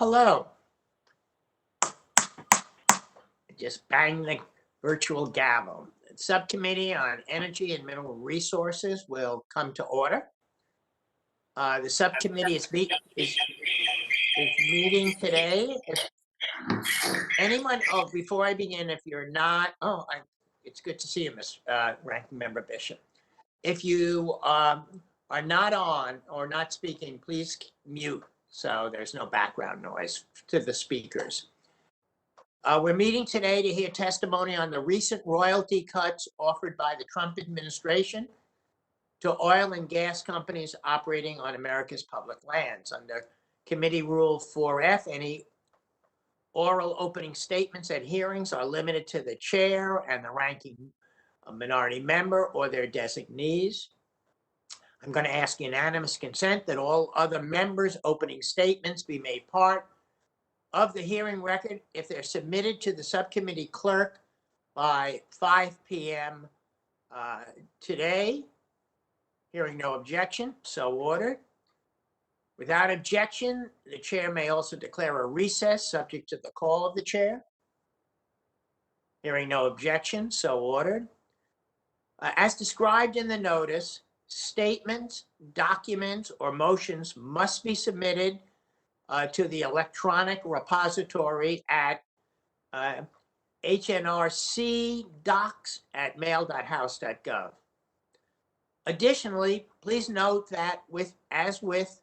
hello. Just bang the virtual gavel. The Subcommittee on Energy and Mineral Resources will come to order. The subcommittee is meeting today. If anyone, before I begin, if you're not, it's good to see you, Ms. Ranking Member Bishop. If you are not on or not speaking, please mute so there's no background noise to the speakers. We're meeting today to hear testimony on the recent royalty cuts offered by the Trump administration to oil and gas companies operating on America's public lands. Under Committee Rule 4F, any oral opening statements at hearings are limited to the chair and the ranking minority member or their designees. I'm going to ask unanimous consent that all other members' opening statements be made part of the hearing record if they're submitted to the subcommittee clerk by 5 p.m. Today. Hearing no objection, so ordered. Without objection, the chair may also declare a recess subject to the call of the chair. Hearing no objection, so ordered. As described in the notice, statements, documents, or motions must be submitted to the electronic repository at hnrcdocs@mail.house.gov. Additionally, please note that as with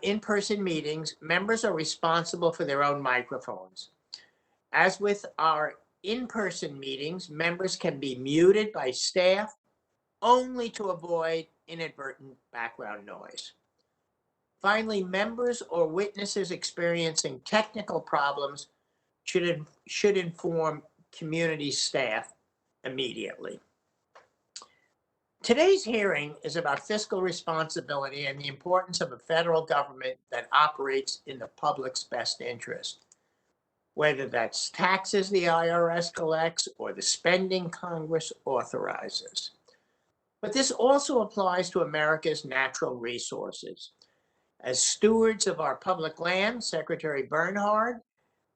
in-person meetings, members are responsible for their own microphones. As with our in-person meetings, members can be muted by staff only to avoid inadvertent background noise. Finally, members or witnesses experiencing technical problems should inform community staff immediately. Today's hearing is about fiscal responsibility and the importance of a federal government that operates in the public's best interest, whether that's taxes the IRS collects or the spending Congress authorizes. But this also applies to America's natural resources. As stewards of our public land, Secretary Bernhard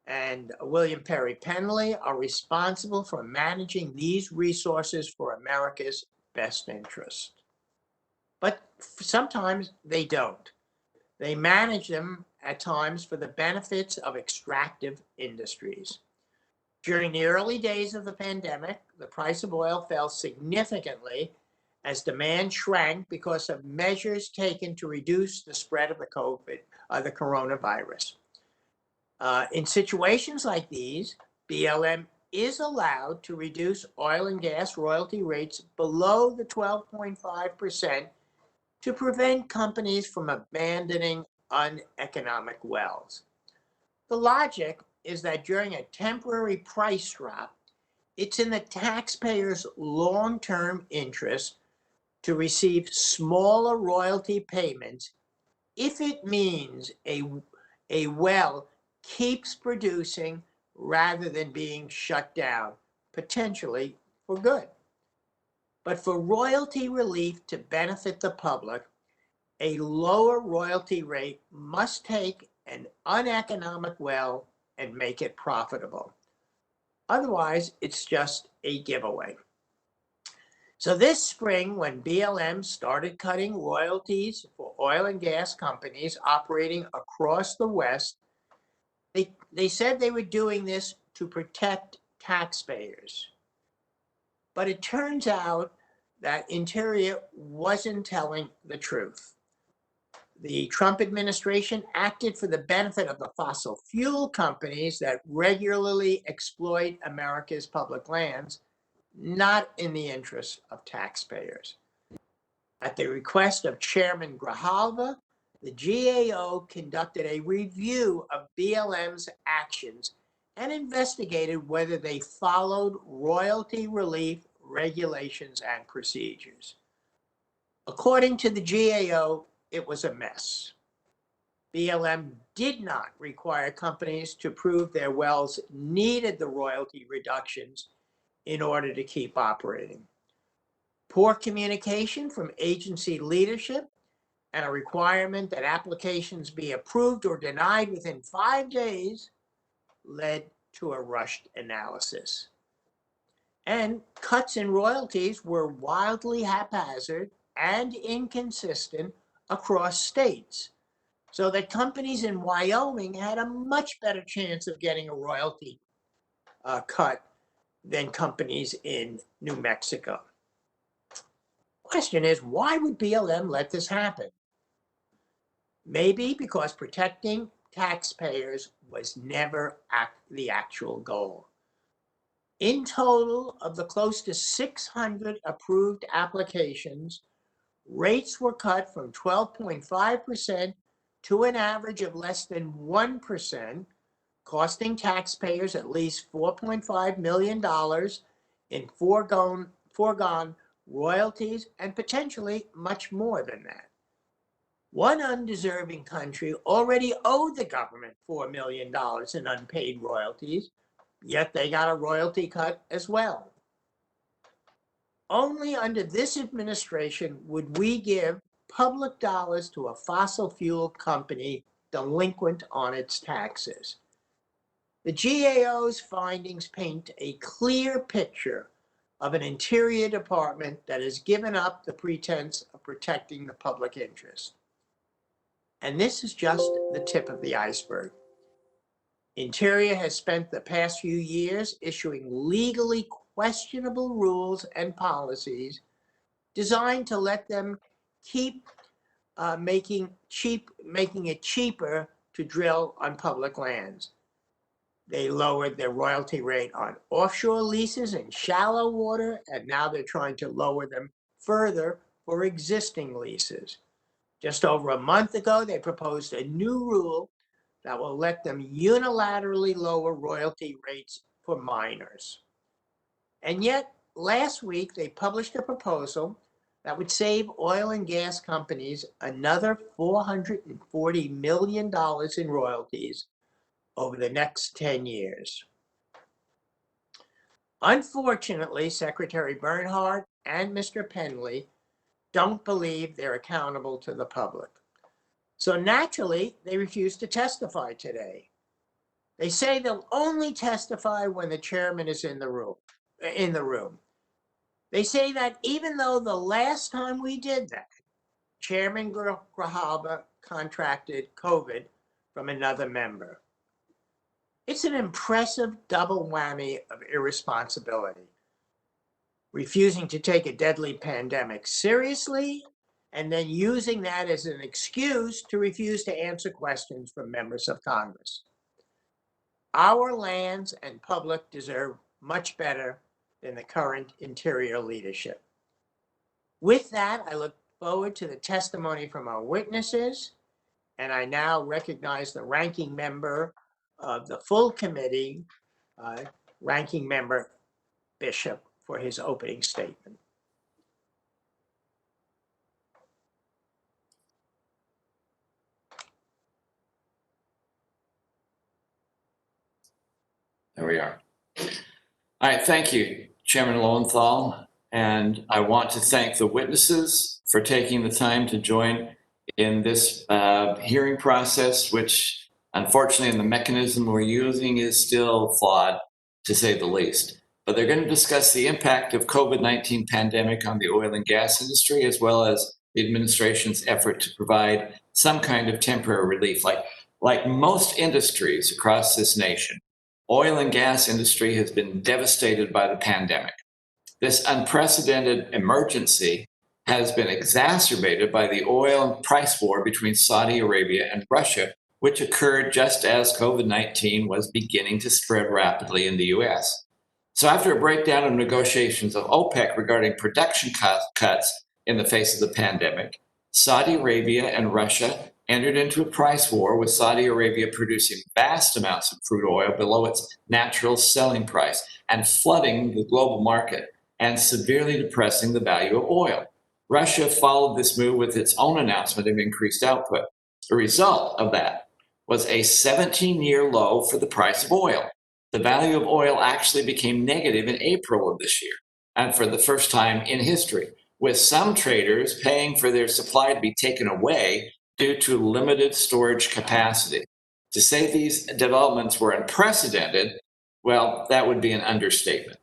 and William Perry Penley are responsible for managing these resources for America's best interest. But sometimes they don't. They manage them at times for the benefits of extractive industries. During the early days of the pandemic, the price of oil fell significantly as demand shrank because of measures taken to reduce the spread of the coronavirus. In situations like these, BLM is allowed to reduce oil and gas royalty rates below the 12.5% to prevent companies from abandoning uneconomic wells. The logic is that during a temporary price drop, it's in the taxpayer's long-term interest to receive smaller royalty payments if it means a well keeps producing rather than being shut down, potentially for good. But for royalty relief to benefit the public, a lower royalty rate must take an uneconomic well and make it profitable. Otherwise, it's just a giveaway. So this spring, when BLM started cutting royalties for oil and gas companies operating across the West, they said they were doing this to protect taxpayers. But it turns out that Interior wasn't telling the truth. The Trump administration acted for the benefit of the fossil fuel companies that regularly exploit America's public lands, not in the interest of taxpayers. At the request of Chairman Grijalva, the GAO conducted a review of BLM's actions and investigated whether they followed royalty relief regulations and procedures. According to the GAO, it was a mess. BLM did not require companies to prove their wells needed the royalty reductions in order to keep operating. Poor communication from agency leadership and a requirement that applications be approved or denied within 5 days led to a rushed analysis. And cuts in royalties were wildly haphazard and inconsistent across states, so that companies in Wyoming had a much better chance of getting a royalty cut than companies in New Mexico. Question is, why would BLM let this happen? Maybe because protecting taxpayers was never the actual goal. In total, of the close to 600 approved applications, rates were cut from 12.5% to an average of less than 1%, costing taxpayers at least $4.5 million in foregone royalties, and potentially much more than that. One undeserving country already owed the government $4 million in unpaid royalties, yet they got a royalty cut as well. Only under this administration would we give public dollars to a fossil fuel company delinquent on its taxes. The GAO's findings paint a clear picture of an Interior Department that has given up the pretense of protecting the public interest. And this is just the tip of the iceberg. Interior has spent the past few years issuing legally questionable rules and policies designed to let them keep making it cheaper to drill on public lands. They lowered their royalty rate on offshore leases in shallow water, and now they're trying to lower them further for existing leases. Just over a month ago, they proposed a new rule that will let them unilaterally lower royalty rates for minors. And yet, last week, they published a proposal that would save oil and gas companies another $440 million in royalties over the next 10 years. Unfortunately, Secretary Bernhardt and Mr. Penley don't believe they're accountable to the public. So naturally, they refuse to testify today. They say they'll only testify when the chairman is in the room. They say that even though the last time we did that, Chairman Grijalva contracted COVID from another member. It's an impressive double whammy of irresponsibility. Refusing to take a deadly pandemic seriously, and then using that as an excuse to refuse to answer questions from members of Congress. Our lands and public deserve much better than the current Interior leadership. With that, I look forward to the testimony from our witnesses, and I now recognize the ranking member of the full committee, Ranking Member Bishop, for his opening statement. There we are. All right, thank you, Chairman Lowenthal. And I want to thank the witnesses for taking the time to join in this hearing process, which unfortunately in the mechanism we're using is still flawed, to say the least. But they're going to discuss the impact of COVID-19 pandemic on the oil and gas industry, as well as the administration's effort to provide some kind of temporary relief. Like most industries across this nation, oil and gas industry has been devastated by the pandemic. This unprecedented emergency has been exacerbated by the oil price war between Saudi Arabia and Russia, which occurred just as COVID-19 was beginning to spread rapidly in the US. So after a breakdown of negotiations of OPEC regarding production cuts in the face of the pandemic, Saudi Arabia and Russia entered into a price war, with Saudi Arabia producing vast amounts of crude oil below its natural selling price and flooding the global market and severely depressing the value of oil. Russia followed this move with its own announcement of increased output. The result of that was a 17-year low for the price of oil. The value of oil actually became negative in April of this year, and for the first time in history, with some traders paying for their supply to be taken away due to limited storage capacity. To say these developments were unprecedented, well, that would be an understatement.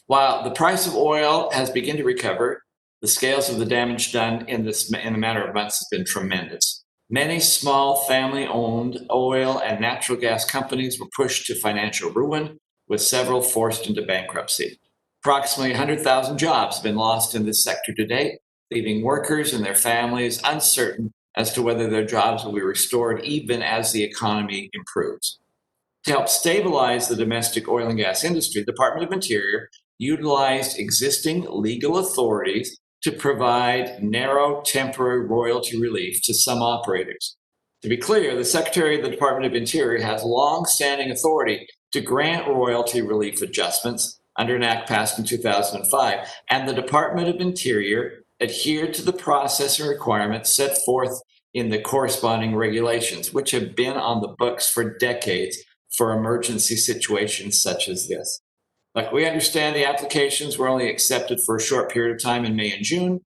While the price of oil has begun to recover, the scales of the damage done in a matter of months has been tremendous. Many small family-owned oil and natural gas companies were pushed to financial ruin, with several forced into bankruptcy. Approximately 100,000 jobs have been lost in this sector to date, leaving workers and their families uncertain as to whether their jobs will be restored even as the economy improves. To help stabilize the domestic oil and gas industry, the Department of Interior utilized existing legal authorities to provide narrow temporary royalty relief to some operators. To be clear, the Secretary of the Department of Interior has long-standing authority to grant royalty relief adjustments under an act passed in 2005, and the Department of Interior adhered to the process and requirements set forth in the corresponding regulations, which have been on the books for decades for emergency situations such as this. Like, we understand the applications were only accepted for a short period of time in May and June,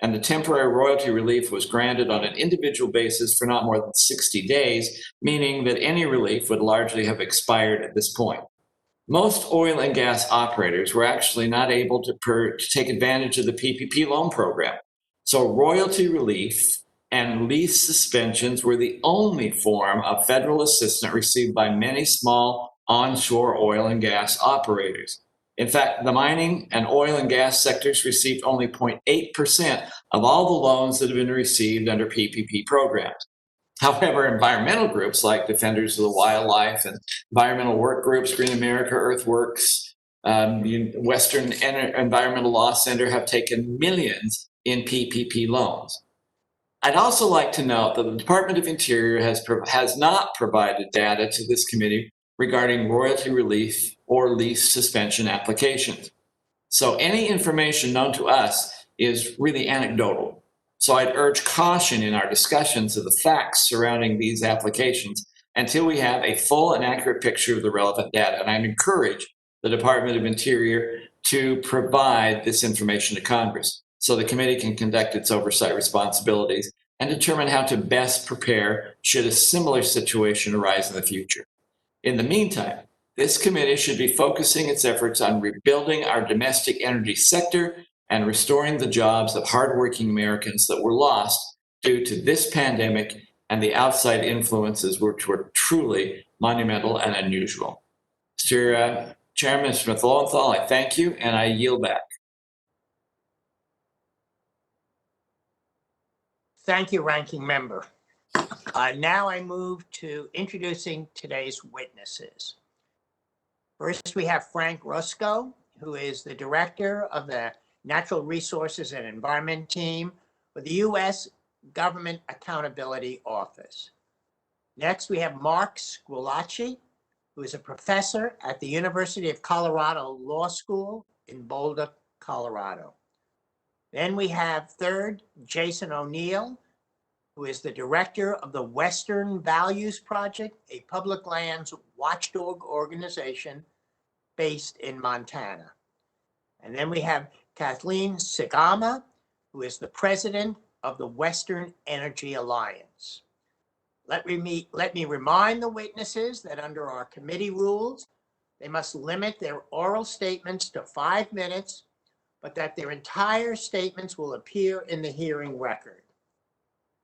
and the temporary royalty relief was granted on an individual basis for not more than 60 days, meaning that any relief would largely have expired at this point. Most oil and gas operators were actually not able to take advantage of the PPP loan program. So royalty relief and lease suspensions were the only form of federal assistance received by many small onshore oil and gas operators. In fact, the mining and oil and gas sectors received only 0.8% of all the loans that have been received under PPP programs. However, environmental groups like Defenders of the Wildlife and environmental work groups, Green America, Earthworks, Western Environmental Law Center have taken millions in PPP loans. I'd also like to note that the Department of Interior has not provided data to this committee regarding royalty relief or lease suspension applications. So any information known to us is really anecdotal. So I'd urge caution in our discussions of the facts surrounding these applications until we have a full and accurate picture of the relevant data. And I'd encourage the Department of Interior to provide this information to Congress so the committee can conduct its oversight responsibilities and determine how to best prepare should a similar situation arise in the future. In the meantime, this committee should be focusing its efforts on rebuilding our domestic energy sector and restoring the jobs of hardworking Americans that were lost due to this pandemic and the outside influences which were truly monumental and unusual. Mr. Chairman, Mr. Smith-Lowenthal, I thank you and I yield back. Thank you, Ranking Member. Now I move to introducing today's witnesses. First, we have Frank Rusco, who is the Director of the Natural Resources and Environment Team with the U.S. Government Accountability Office. Next, we have Mark Squillace, who is a professor at the University of Colorado Law School in Boulder, Colorado. Then we have third, Jason O'Neill, who is the director of the Western Values Project, a public lands watchdog organization based in Montana. And then we have Kathleen Sigama, who is the president of the Western Energy Alliance. Let me remind the witnesses that under our committee rules, they must limit their oral statements to 5 minutes, but that their entire statements will appear in the hearing record.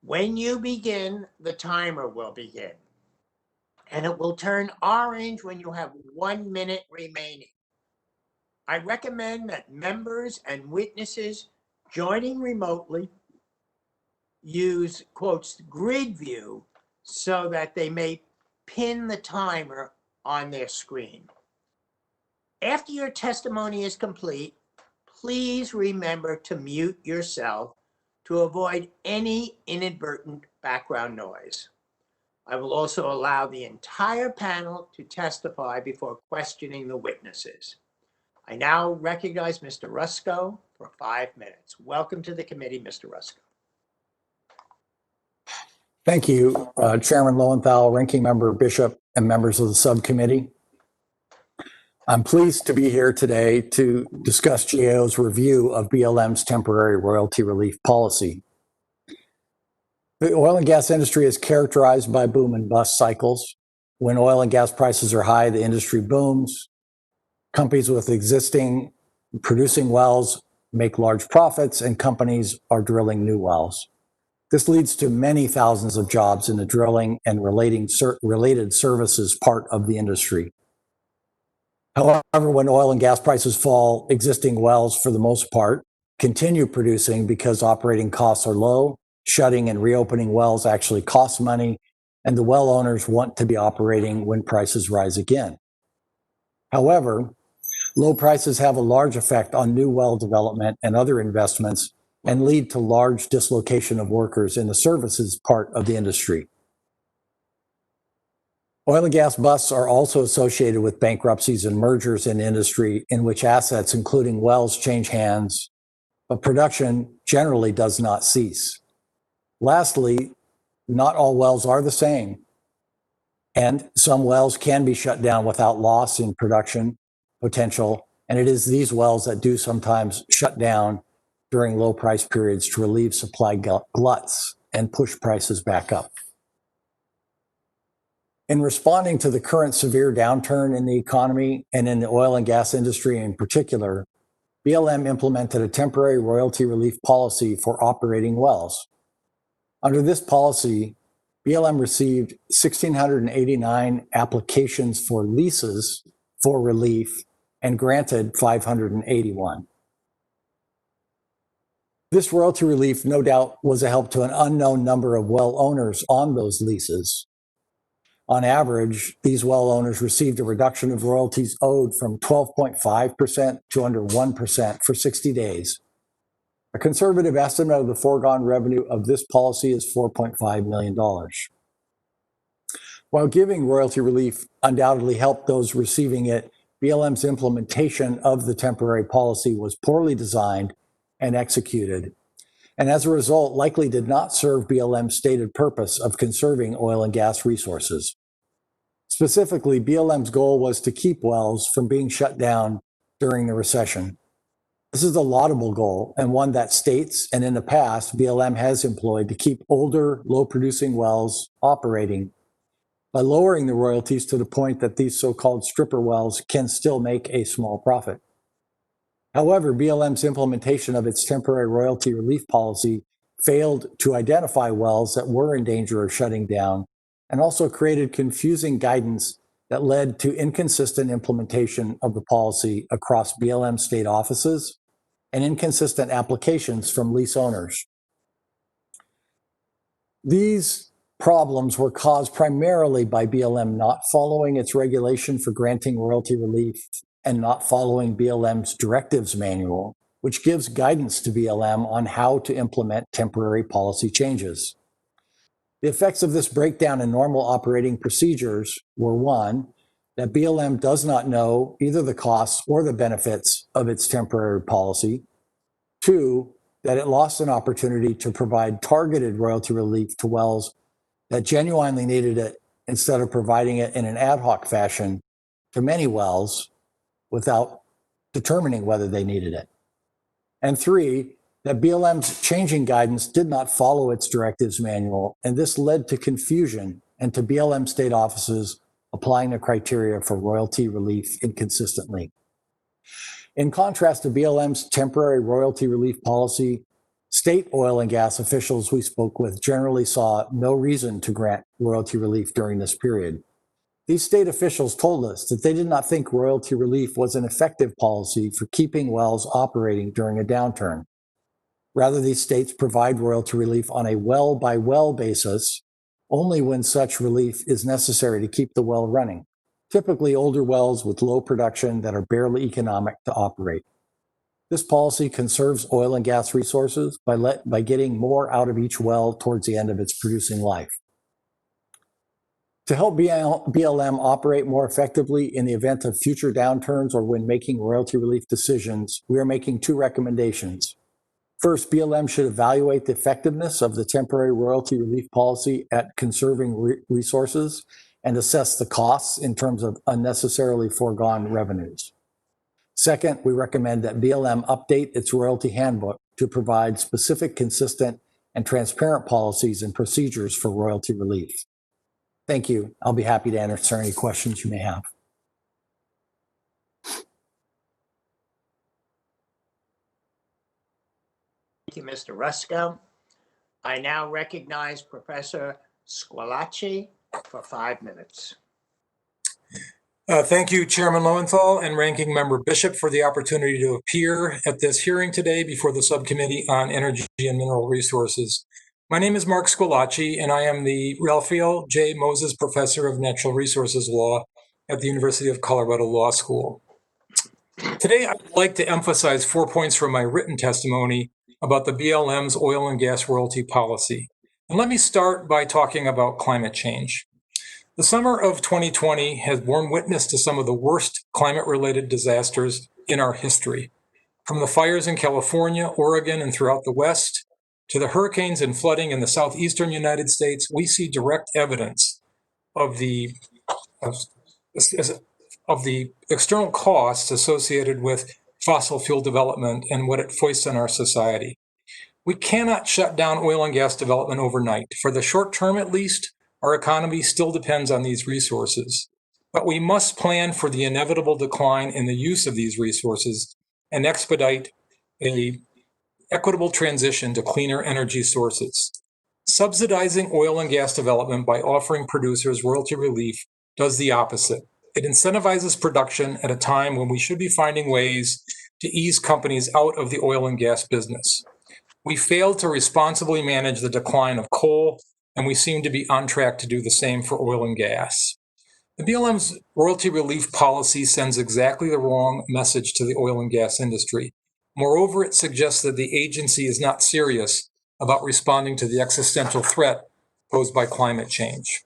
When you begin, the timer will begin, and it will turn orange when you have 1 minute remaining. I recommend that members and witnesses joining remotely use, quotes, grid view so that they may pin the timer on their screen. After your testimony is complete, please remember to mute yourself to avoid any inadvertent background noise. I will also allow the entire panel to testify before questioning the witnesses. I now recognize Mr. Rusco for 5 minutes. Welcome to the committee, Mr. Rusco. Thank you, Chairman Lowenthal, Ranking Member Bishop, and members of the subcommittee. I'm pleased to be here today to discuss GAO's review of BLM's temporary royalty relief policy. The oil and gas industry is characterized by boom and bust cycles. When oil and gas prices are high, the industry booms. Companies with existing producing wells make large profits, and companies are drilling new wells. This leads to many thousands of jobs in the drilling and related services part of the industry. However, when oil and gas prices fall, existing wells, for the most part, continue producing because operating costs are low. Shutting and reopening wells actually costs money, and the well owners want to be operating when prices rise again. However, low prices have a large effect on new well development and other investments and lead to large dislocation of workers in the services part of the industry. Oil and gas busts are also associated with bankruptcies and mergers in industry in which assets, including wells, change hands, but production generally does not cease. Lastly, not all wells are the same, and some wells can be shut down without loss in production potential, and it is these wells that do sometimes shut down during low price periods to relieve supply gluts and push prices back up. In responding to the current severe downturn in the economy and in the oil and gas industry in particular, BLM implemented a temporary royalty relief policy for operating wells. Under this policy, BLM received 1,689 applications for leases for relief and granted 581. This royalty relief, no doubt, was a help to an unknown number of well owners on those leases. On average, these well owners received a reduction of royalties owed from 12.5% to under 1% for 60 days. A conservative estimate of the foregone revenue of this policy is $4.5 million. While giving royalty relief undoubtedly helped those receiving it, BLM's implementation of the temporary policy was poorly designed and executed, and as a result, likely did not serve BLM's stated purpose of conserving oil and gas resources. Specifically, BLM's goal was to keep wells from being shut down during the recession. This is a laudable goal and one that states, and in the past, BLM has employed to keep older, low-producing wells operating by lowering the royalties to the point that these so-called stripper wells can still make a small profit. However, BLM's implementation of its temporary royalty relief policy failed to identify wells that were in danger of shutting down and also created confusing guidance that led to inconsistent implementation of the policy across BLM state offices and inconsistent applications from lease owners. These problems were caused primarily by BLM not following its regulation for granting royalty relief and not following BLM's directives manual, which gives guidance to BLM on how to implement temporary policy changes. The effects of this breakdown in normal operating procedures were: one, that BLM does not know either the costs or the benefits of its temporary policy; two, that it lost an opportunity to provide targeted royalty relief to wells that genuinely needed it instead of providing it in an ad hoc fashion to many wells without determining whether they needed it; and three, that BLM's changing guidance did not follow its directives manual, and this led to confusion and to BLM state offices applying the criteria for royalty relief inconsistently. In contrast to BLM's temporary royalty relief policy, state oil and gas officials we spoke with generally saw no reason to grant royalty relief during this period. These state officials told us that they did not think royalty relief was an effective policy for keeping wells operating during a downturn. Rather, these states provide royalty relief on a well-by-well basis only when such relief is necessary to keep the well running, typically older wells with low production that are barely economic to operate. This policy conserves oil and gas resources by getting more out of each well towards the end of its producing life. To help BLM operate more effectively in the event of future downturns or when making royalty relief decisions, we are making two recommendations. First, BLM should evaluate the effectiveness of the temporary royalty relief policy at conserving resources and assess the costs in terms of unnecessarily foregone revenues. Second, we recommend that BLM update its royalty handbook to provide specific, consistent, and transparent policies and procedures for royalty relief. Thank you. I'll be happy to answer any questions you may have. Thank you, Mr. Rusko. I now recognize Professor Squillace for 5 minutes. Thank you, Chairman Lowenthal and Ranking Member Bishop, for the opportunity to appear at this hearing today before the Subcommittee on Energy and Mineral Resources. My name is Mark Squillace, and I am the Raphael J. Moses Professor of Natural Resources Law at the University of Colorado Law School. Today, I would like to emphasize 4 points from my written testimony about the BLM's oil and gas royalty policy. And let me start by talking about climate change. The summer of 2020 has borne witness to some of the worst climate-related disasters in our history. From the fires in California, Oregon, and throughout the West, to the hurricanes and flooding in the southeastern United States, we see direct evidence of the external costs associated with fossil fuel development and what it foists on our society. We cannot shut down oil and gas development overnight. For the short term, at least, our economy still depends on these resources. But we must plan for the inevitable decline in the use of these resources and expedite an equitable transition to cleaner energy sources. Subsidizing oil and gas development by offering producers royalty relief does the opposite. It incentivizes production at a time when we should be finding ways to ease companies out of the oil and gas business. We failed to responsibly manage the decline of coal, and we seem to be on track to do the same for oil and gas. The BLM's royalty relief policy sends exactly the wrong message to the oil and gas industry. Moreover, it suggests that the agency is not serious about responding to the existential threat posed by climate change.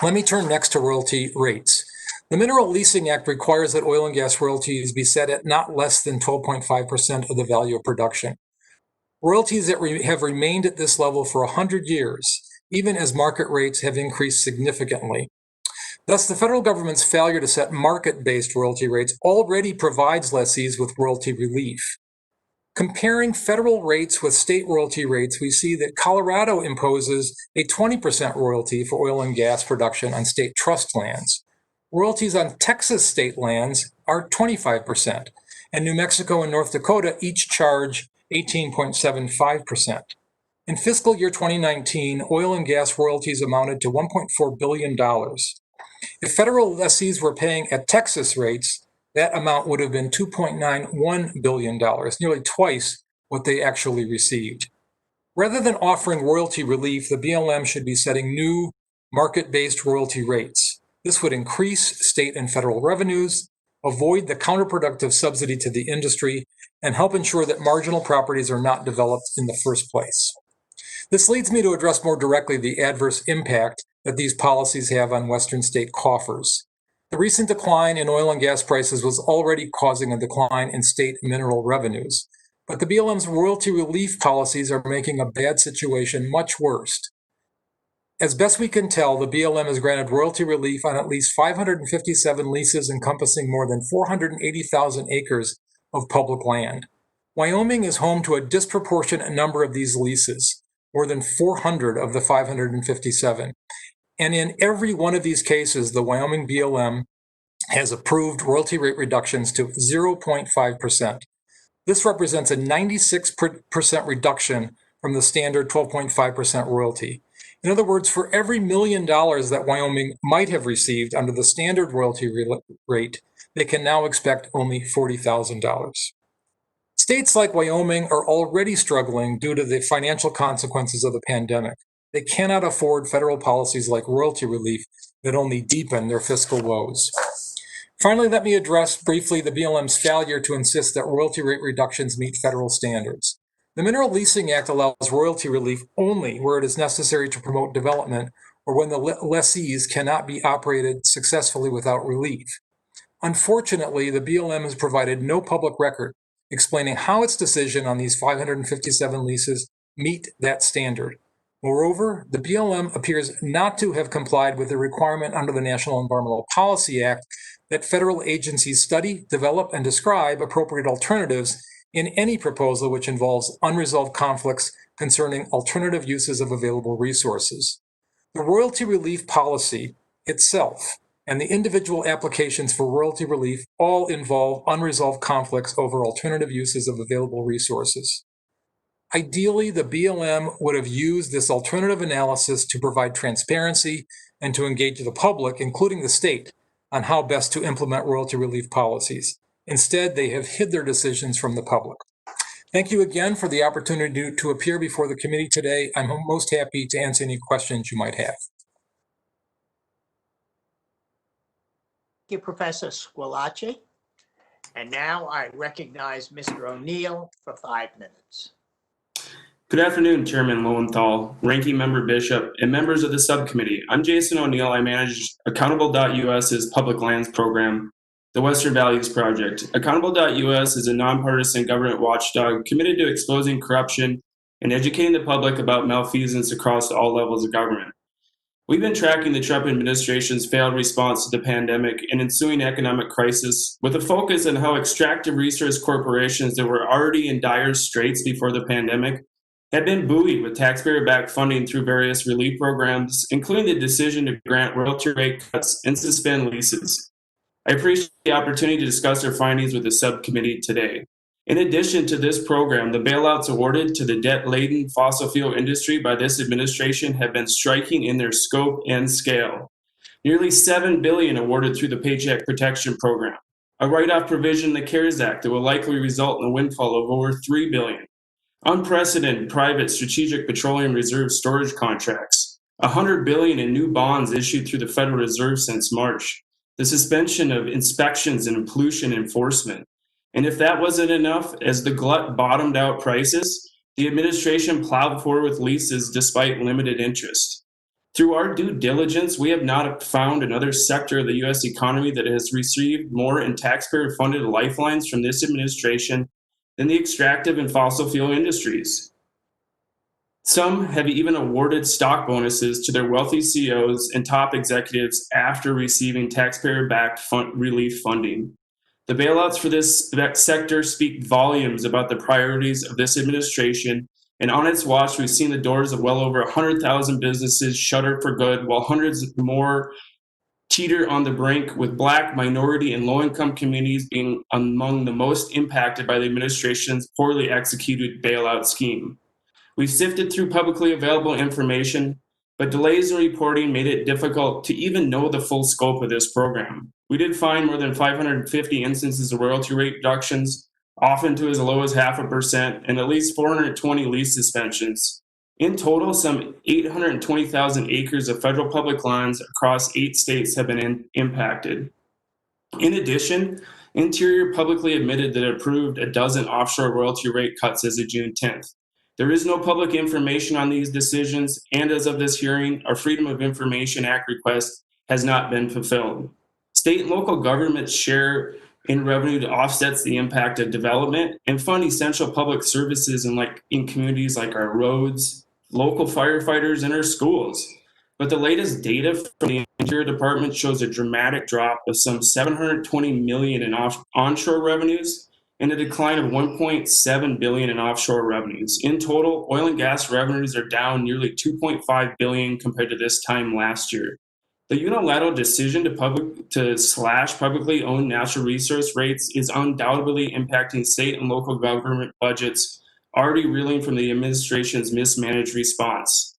Let me turn next to royalty rates. The Mineral Leasing Act requires that oil and gas royalties be set at not less than 12.5% of the value of production. Royalties that have remained at this level for 100 years, even as market rates have increased significantly. Thus, the federal government's failure to set market-based royalty rates already provides lessees with royalty relief. Comparing federal rates with state royalty rates, we see that Colorado imposes a 20% royalty for oil and gas production on state trust lands. Royalties on Texas state lands are 25%, and New Mexico and North Dakota each charge 18.75%. In fiscal year 2019, oil and gas royalties amounted to $1.4 billion. If federal lessees were paying at Texas rates, that amount would have been $2.91 billion, nearly twice what they actually received. Rather than offering royalty relief, the BLM should be setting new market-based royalty rates. This would increase state and federal revenues, avoid the counterproductive subsidy to the industry, and help ensure that marginal properties are not developed in the first place. This leads me to address more directly the adverse impact that these policies have on Western state coffers. The recent decline in oil and gas prices was already causing a decline in state mineral revenues, but the BLM's royalty relief policies are making a bad situation much worse. As best we can tell, the BLM has granted royalty relief on at least 557 leases encompassing more than 480,000 acres of public land. Wyoming is home to a disproportionate number of these leases, more than 400 of the 557. And in every one of these cases, the Wyoming BLM has approved royalty rate reductions to 0.5%. This represents a 96% reduction from the standard 12.5% royalty. In other words, for every $1 million that Wyoming might have received under the standard royalty rate, they can now expect only $40,000. States like Wyoming are already struggling due to the financial consequences of the pandemic. They cannot afford federal policies like royalty relief that only deepen their fiscal woes. Finally, let me address briefly the BLM's failure to insist that royalty rate reductions meet federal standards. The Mineral Leasing Act allows royalty relief only where it is necessary to promote development or when the lessees cannot be operated successfully without relief. Unfortunately, the BLM has provided no public record explaining how its decision on these 557 leases meet that standard. Moreover, the BLM appears not to have complied with the requirement under the National Environmental Policy Act that federal agencies study, develop, and describe appropriate alternatives in any proposal which involves unresolved conflicts concerning alternative uses of available resources. The royalty relief policy itself and the individual applications for royalty relief all involve unresolved conflicts over alternative uses of available resources. Ideally, the BLM would have used this alternative analysis to provide transparency and to engage the public, including the state, on how best to implement royalty relief policies. Instead, they have hid their decisions from the public. Thank you again for the opportunity to appear before the committee today. I'm most happy to answer any questions you might have. Thank you, Professor Squillace. And now I recognize Mr. O'Neill for 5 minutes. Good afternoon, Chairman Lowenthal, Ranking Member Bishop, and members of the subcommittee. I'm Jason O'Neill. I manage Accountable.US's public lands program, the Western Values Project. Accountable.US is a nonpartisan government watchdog committed to exposing corruption and educating the public about malfeasance across all levels of government. We've been tracking the Trump administration's failed response to the pandemic and ensuing economic crisis with a focus on how extractive resource corporations that were already in dire straits before the pandemic have been buoyed with taxpayer-backed funding through various relief programs, including the decision to grant royalty rate cuts and suspend leases. I appreciate the opportunity to discuss our findings with the subcommittee today. In addition to this program, the bailouts awarded to the debt-laden fossil fuel industry by this administration have been striking in their scope and scale. Nearly $7 billion awarded through the Paycheck Protection Program, a write-off provision in the CARES Act that will likely result in a windfall of over $3 billion. Unprecedented private strategic petroleum reserve storage contracts, $100 billion in new bonds issued through the Federal Reserve since March, the suspension of inspections and pollution enforcement. And if that wasn't enough, as the glut bottomed out prices, the administration plowed forward with leases despite limited interest. Through our due diligence, we have not found another sector of the U.S. economy that has received more in taxpayer-funded lifelines from this administration than the extractive and fossil fuel industries. Some have even awarded stock bonuses to their wealthy CEOs and top executives after receiving taxpayer-backed relief funding. The bailouts for this sector speak volumes about the priorities of this administration, and on its watch, we've seen the doors of well over 100,000 businesses shutter for good, while hundreds more teeter on the brink, with Black, minority, and low-income communities being among the most impacted by the administration's poorly executed bailout scheme. We've sifted through publicly available information, but delays in reporting made it difficult to even know the full scope of this program. We did find more than 550 instances of royalty rate reductions, often to as low as 0.5%, and at least 420 lease suspensions. In total, some 820,000 acres of federal public lands across 8 states have been impacted. In addition, Interior publicly admitted that it approved a dozen offshore royalty rate cuts as of June 10th. There is no public information on these decisions, and as of this hearing, our Freedom of Information Act request has not been fulfilled. State and local governments share in revenue to offset the impact of development and fund essential public services in communities like our roads, local firefighters, and our schools. But the latest data from the Interior Department shows a dramatic drop of some $720 million in onshore revenues and a decline of $1.7 billion in offshore revenues. In total, oil and gas revenues are down nearly $2.5 billion compared to this time last year. The unilateral decision to slash publicly owned natural resource rates is undoubtedly impacting state and local government budgets, already reeling from the administration's mismanaged response.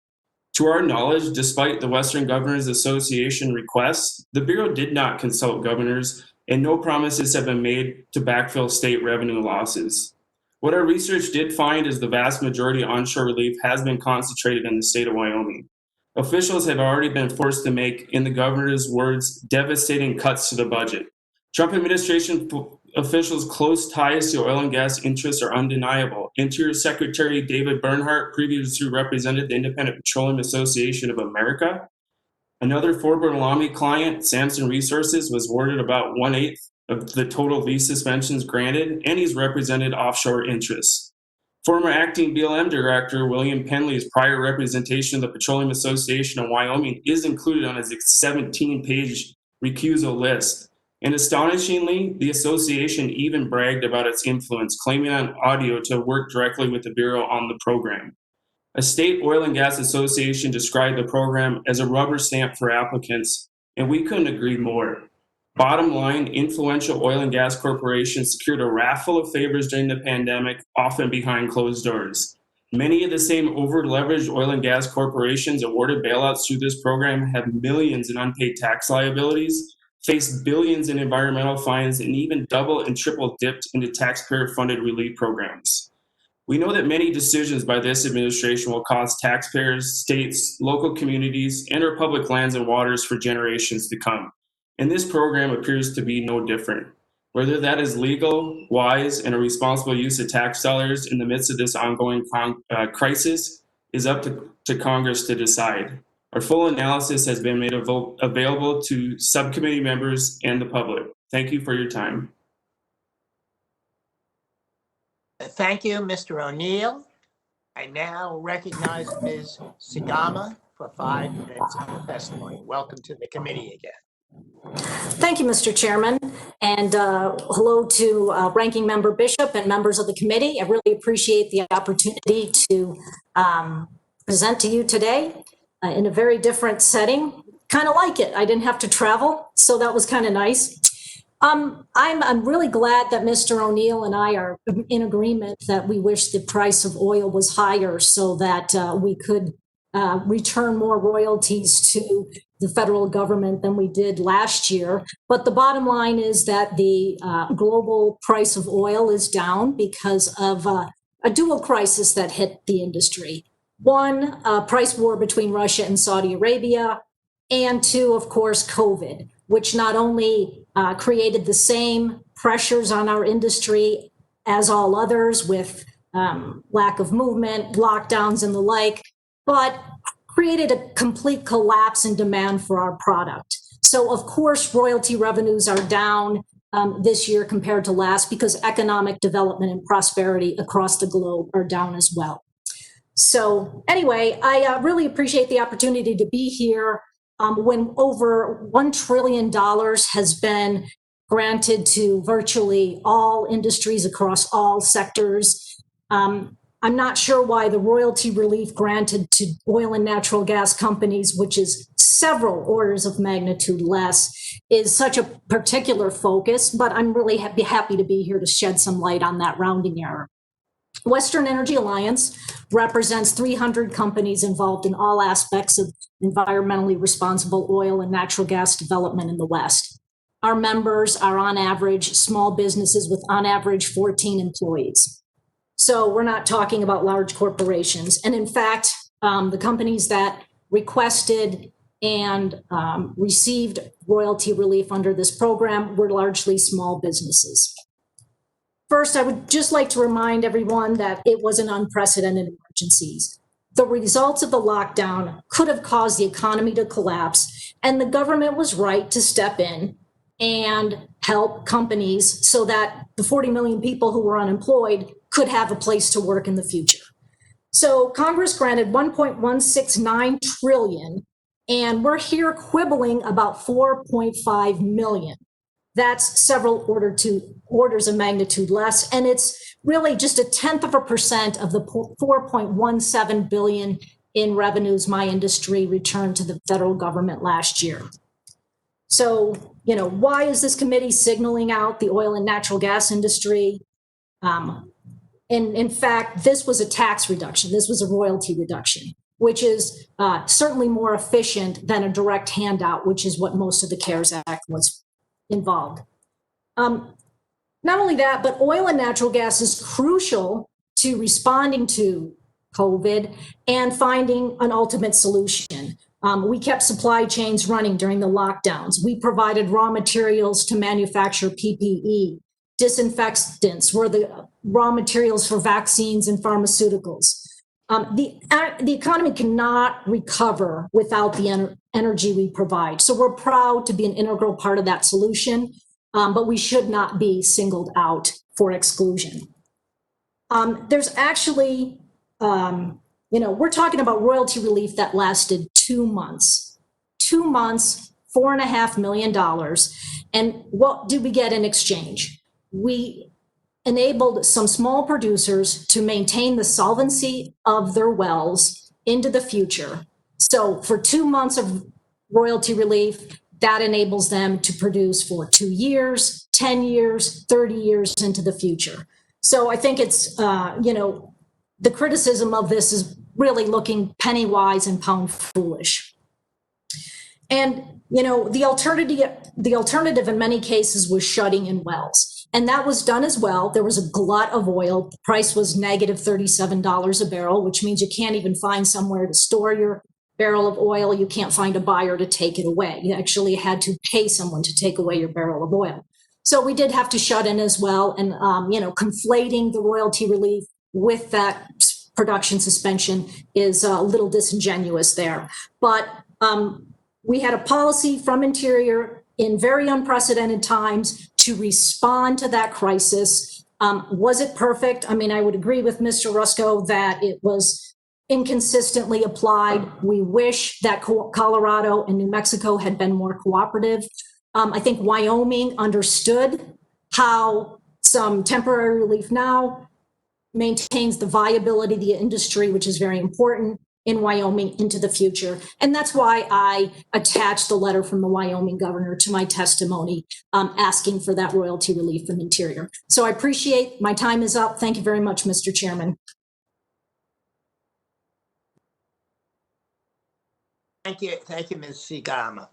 To our knowledge, despite the Western Governors Association requests, the Bureau did not consult governors, and no promises have been made to backfill state revenue losses. What our research did find is the vast majority of onshore relief has been concentrated in the state of Wyoming. Officials have already been forced to make, in the governor's words, devastating cuts to the budget. Trump administration officials' close ties to oil and gas interests are undeniable. Interior Secretary David Bernhardt previously represented the Independent Petroleum Association of America. Another Fort Bartolome client, Samson Resources, was awarded about 1/8 of the total lease suspensions granted, and he's represented offshore interests. Former acting BLM director William Penley's prior representation of the Petroleum Association of Wyoming is included on his 17-page recusal list. And astonishingly, the association even bragged about its influence, claiming on audio to work directly with the Bureau on the program. A state oil and gas association described the program as a rubber stamp for applicants, and we couldn't agree more. Bottom line, influential oil and gas corporations secured a raffle of favors during the pandemic, often behind closed doors. Many of the same over-leveraged oil and gas corporations awarded bailouts through this program have millions in unpaid tax liabilities, faced billions in environmental fines, and even double and triple dipped into taxpayer-funded relief programs. We know that many decisions by this administration will cost taxpayers, states, local communities, and our public lands and waters for generations to come. And this program appears to be no different. Whether that is legal, wise, and a responsible use of tax dollars in the midst of this ongoing crisis is up to Congress to decide. Our full analysis has been made available to subcommittee members and the public. Thank you for your time. Thank you, Mr. O'Neill. I now recognize Ms. Sagama for 5 minutes of testimony. Welcome to the committee again. Thank you, Mr. Chairman, and hello to Ranking Member Bishop and members of the committee. I really appreciate the opportunity to present to you today in a very different setting. Kind of like it. I didn't have to travel, so that was kind of nice. I'm really glad that Mr. O'Neill and I are in agreement that we wish the price of oil was higher so that we could return more royalties to the federal government than we did last year. But the bottom line is that the global price of oil is down because of a dual crisis that hit the industry. One, a price war between Russia and Saudi Arabia, and two, of course, COVID, which not only created the same pressures on our industry as all others with lack of movement, lockdowns and the like, but created a complete collapse in demand for our product. So of course, royalty revenues are down this year compared to last because economic development and prosperity across the globe are down as well. So anyway, I really appreciate the opportunity to be here when over $1 trillion has been granted to virtually all industries across all sectors. I'm not sure why the royalty relief granted to oil and natural gas companies, which is several orders of magnitude less, is such a particular focus, but I'm really happy to be here to shed some light on that rounding error. Western Energy Alliance represents 300 companies involved in all aspects of environmentally responsible oil and natural gas development in the West. Our members are on average small businesses with on average 14 employees. So we're not talking about large corporations. And in fact, the companies that requested and received royalty relief under this program were largely small businesses. First, I would just like to remind everyone that it was an unprecedented emergency. The results of the lockdown could have caused the economy to collapse, and the government was right to step in and help companies so that the 40 million people who were unemployed could have a place to work in the future. So Congress granted $1.169 trillion, and we're here quibbling about 4.5 million. That's several orders of magnitude less, and it's really just 0.1% of the 4.17 billion in revenues my industry returned to the federal government last year. So, why is this committee signaling out the oil and natural gas industry? In fact, this was a tax reduction. This was a royalty reduction, which is certainly more efficient than a direct handout, which is what most of the CARES Act was involved. Not only that, but oil and natural gas is crucial to responding to COVID and finding an ultimate solution. We kept supply chains running during the lockdowns. We provided raw materials to manufacture PPE. Disinfectants were the raw materials for vaccines and pharmaceuticals. The economy cannot recover without the energy we provide. So we're proud to be an integral part of that solution, but we should not be singled out for exclusion. There's actually, we're talking about royalty relief that lasted 2 months. 2 months, $4.5 million. And what did we get in exchange? We enabled some small producers to maintain the solvency of their wells into the future. So for 2 months of royalty relief, that enables them to produce for 2 years, 10 years, 30 years into the future. So I think it's, the criticism of this is really looking penny wise and pound foolish. And, the alternative in many cases was shutting in wells. And that was done as well. There was a glut of oil. The price was negative $37 a barrel, which means you can't even find somewhere to store your barrel of oil. You can't find a buyer to take it away. You actually had to pay someone to take away your barrel of oil. So we did have to shut in as well. And, conflating the royalty relief with that production suspension is a little disingenuous there. But we had a policy from Interior in very unprecedented times to respond to that crisis. Was it perfect? I mean, I would agree with Mr. Rusko that it was inconsistently applied. We wish that Colorado and New Mexico had been more cooperative. I think Wyoming understood how some temporary relief now maintains the viability of the industry, which is very important in Wyoming into the future. And that's why I attached the letter from the Wyoming governor to my testimony, asking for that royalty relief from Interior. So I appreciate, my time is up. Thank you very much, Mr. Chairman. Thank you, Ms. Sigama.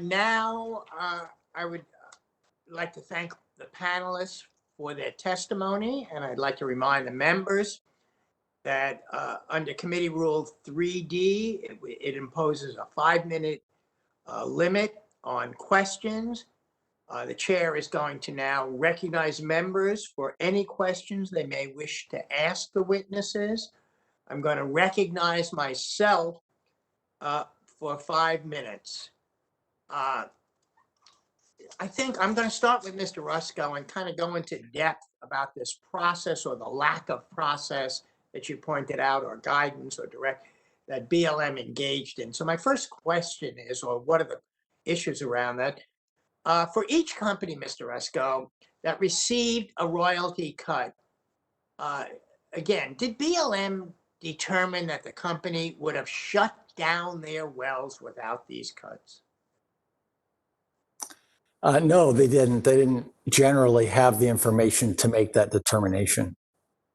Now, I would like to thank the panelists for their testimony, and I'd like to remind the members that under Committee Rule 3D, it imposes a 5-minute limit on questions. The chair is going to now recognize members for any questions they may wish to ask the witnesses. I'm going to recognize myself for 5 minutes. I think I'm going to start with Mr. Rusko and kind of go into depth about this process or the lack of process that you pointed out, or guidance or direct that BLM engaged in. So my first question is, or what are the issues around that? For each company, Mr. Rusko, that received a royalty cut, again, did BLM determine that the company would have shut down their wells without these cuts? No, they didn't. They didn't generally have the information to make that determination.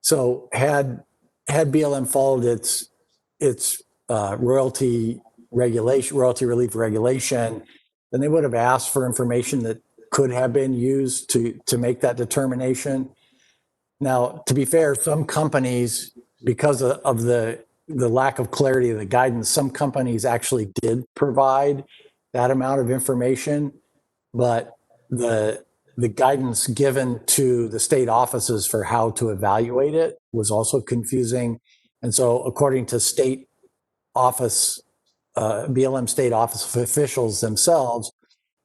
So had BLM followed its royalty relief regulation, then they would have asked for information that could have been used to make that determination. Now, to be fair, some companies, because of the lack of clarity of the guidance, some companies actually did provide that amount of information, but the guidance given to the state offices for how to evaluate it was also confusing. And so according to state office, BLM state office officials themselves,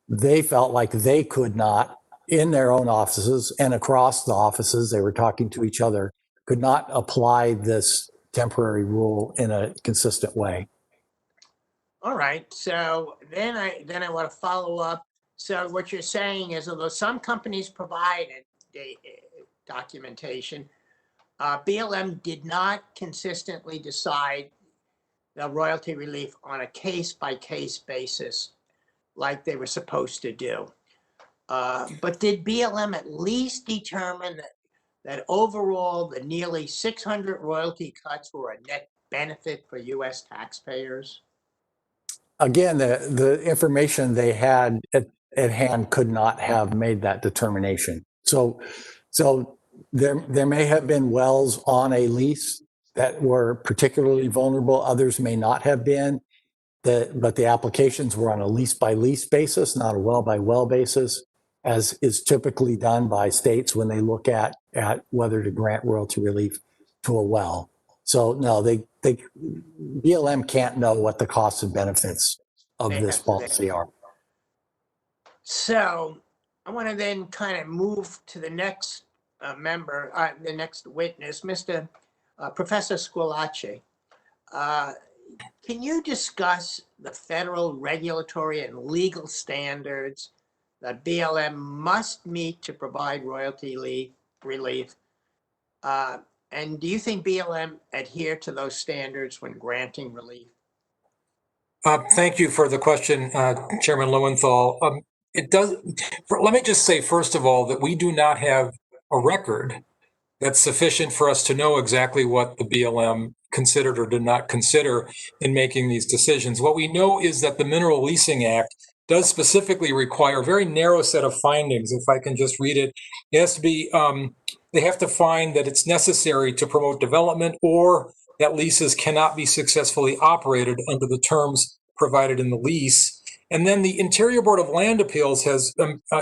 they felt like they could not, in their own offices and across the offices, they were talking to each other, could not apply this temporary rule in a consistent way. All right, so then I want to follow up. So what you're saying is, although some companies provided documentation, BLM did not consistently decide the royalty relief on a case-by-case basis like they were supposed to do. But did BLM at least determine that overall the nearly 600 royalty cuts were a net benefit for U.S. taxpayers? Again, the information they had at hand could not have made that determination. So there may have been wells on a lease that were particularly vulnerable. Others may not have been. But the applications were on a lease by lease basis, not a well by well basis, as is typically done by states when they look at whether to grant royalty relief to a well. So no, BLM can't know what the costs and benefits of this policy are. So I want to then kind of move to the next member, the next witness, Mr. Professor Squillace. Can you discuss the federal regulatory and legal standards that BLM must meet to provide royalty relief? And do you think BLM adhere to those standards when granting relief? Thank you for the question, Chairman Lowenthal. Let me just say, first of all, that we do not have a record that's sufficient for us to know exactly what the BLM considered or did not consider in making these decisions. What we know is that the Mineral Leasing Act does specifically require a very narrow set of findings. If I can just read it, it has to be, they have to find that it's necessary to promote development or that leases cannot be successfully operated under the terms provided in the lease. And then the Interior Board of Land Appeals has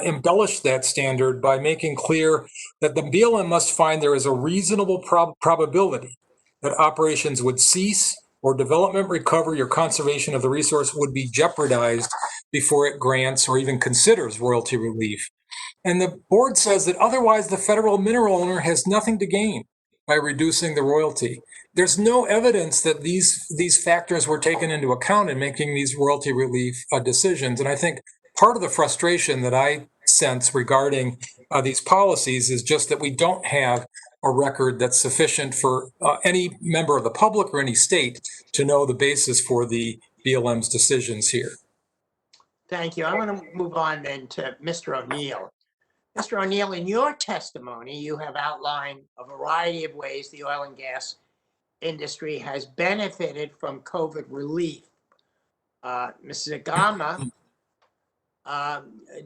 embellished that standard by making clear that the BLM must find there is a reasonable probability that operations would cease or development, recovery, or conservation of the resource would be jeopardized before it grants or even considers royalty relief. And the board says that otherwise the federal mineral owner has nothing to gain by reducing the royalty. There's no evidence that these factors were taken into account in making these royalty relief decisions. And I think part of the frustration that I sense regarding these policies is just that we don't have a record that's sufficient for any member of the public or any state to know the basis for the BLM's decisions here. Thank you. I want to move on then to Mr. O'Neill. Mr. O'Neill, in your testimony, you have outlined a variety of ways the oil and gas industry has benefited from COVID relief. Mrs. Agama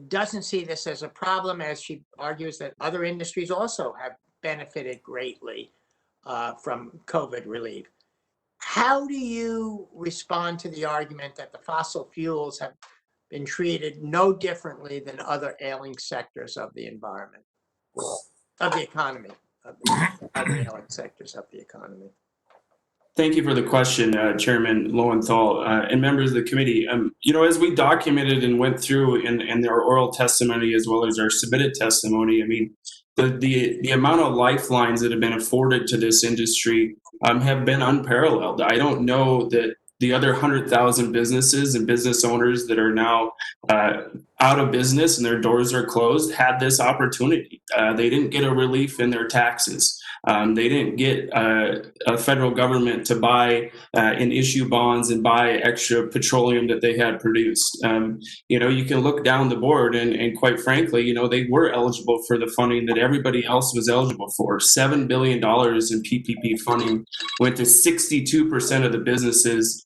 doesn't see this as a problem, as she argues that other industries also have benefited greatly from COVID relief. How do you respond to the argument that the fossil fuels have been treated no differently than other ailing sectors of the environment, of the economy, of the other ailing sectors of the economy? Thank you for the question, Chairman Lowenthal, and members of the committee. As we documented and went through in our oral testimony as well as our submitted testimony, I mean, the amount of lifelines that have been afforded to this industry have been unparalleled. I don't know that the other 100,000 businesses and business owners that are now out of business and their doors are closed had this opportunity. They didn't get a relief in their taxes. They didn't get a federal government to buy and issue bonds and buy extra petroleum that they had produced. You can look down the board and quite frankly, they were eligible for the funding that everybody else was eligible for. $7 billion in PPP funding went to 62% of the businesses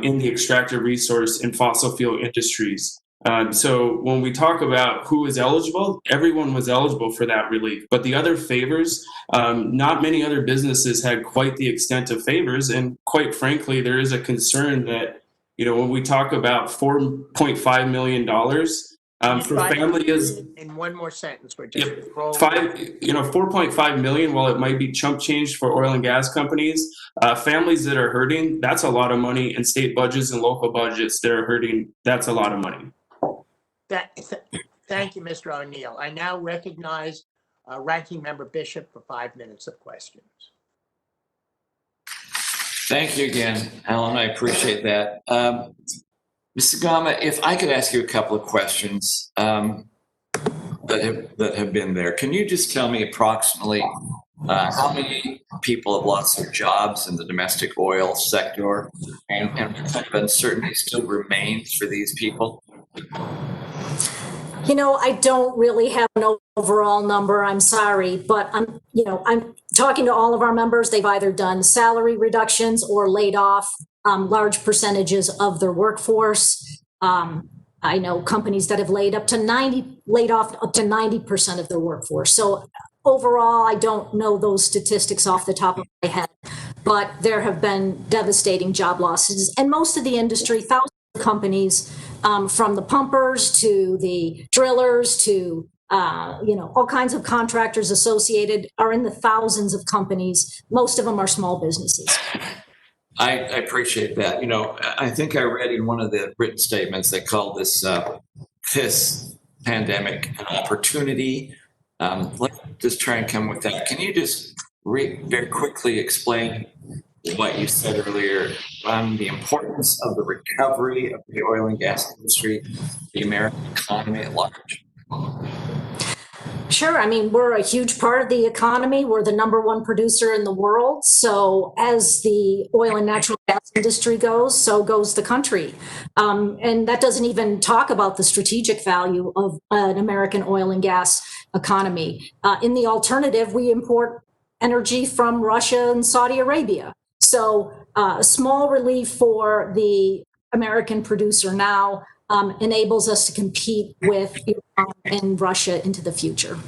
in the extractive resource and fossil fuel industries. So when we talk about who is eligible, everyone was eligible for that relief. But the other favors, not many other businesses had quite the extent of favors. And quite frankly, there is a concern that, when we talk about $4.5 million for families. In one more sentence, we're just $4.5 million, while it might be chump change for oil and gas companies, families that are hurting, that's a lot of money, and state budgets and local budgets that are hurting, that's a lot of money. Thank you, Mr. O'Neill. I now recognize Ranking Member Bishop for 5 minutes of questions. Thank you again, Alan. I appreciate that. Mr. Gama, if I could ask you a couple of questions that have been there. Can you just tell me approximately how many people have lost their jobs in the domestic oil sector, and what kind of uncertainty still remains for these people? I don't really have an overall number, I'm sorry, but I'm talking to all of our members. They've either done salary reductions or laid off large percentages of their workforce. I know companies that have laid off up to 90% of their workforce. So overall, I don't know those statistics off the top of my head, but there have been devastating job losses. And most of the industry, thousands of companies, from the pumpers to the drillers to all kinds of contractors associated, are in the thousands of companies. Most of them are small businesses. I appreciate that. I think I read in one of the written statements they called this pandemic an opportunity Let's just try and come with that. Can you just very quickly explain what you said earlier on the importance of the recovery of the oil and gas industry, the American economy at large? Sure. I mean, we're a huge part of the economy. We're the #1 producer in the world. So as the oil and natural gas industry goes, so goes the country. And that doesn't even talk about the strategic value of an American oil and gas economy. In the alternative, we import energy from Russia and Saudi Arabia. So a small relief for the American producer now enables us to compete with Iran and Russia into the future.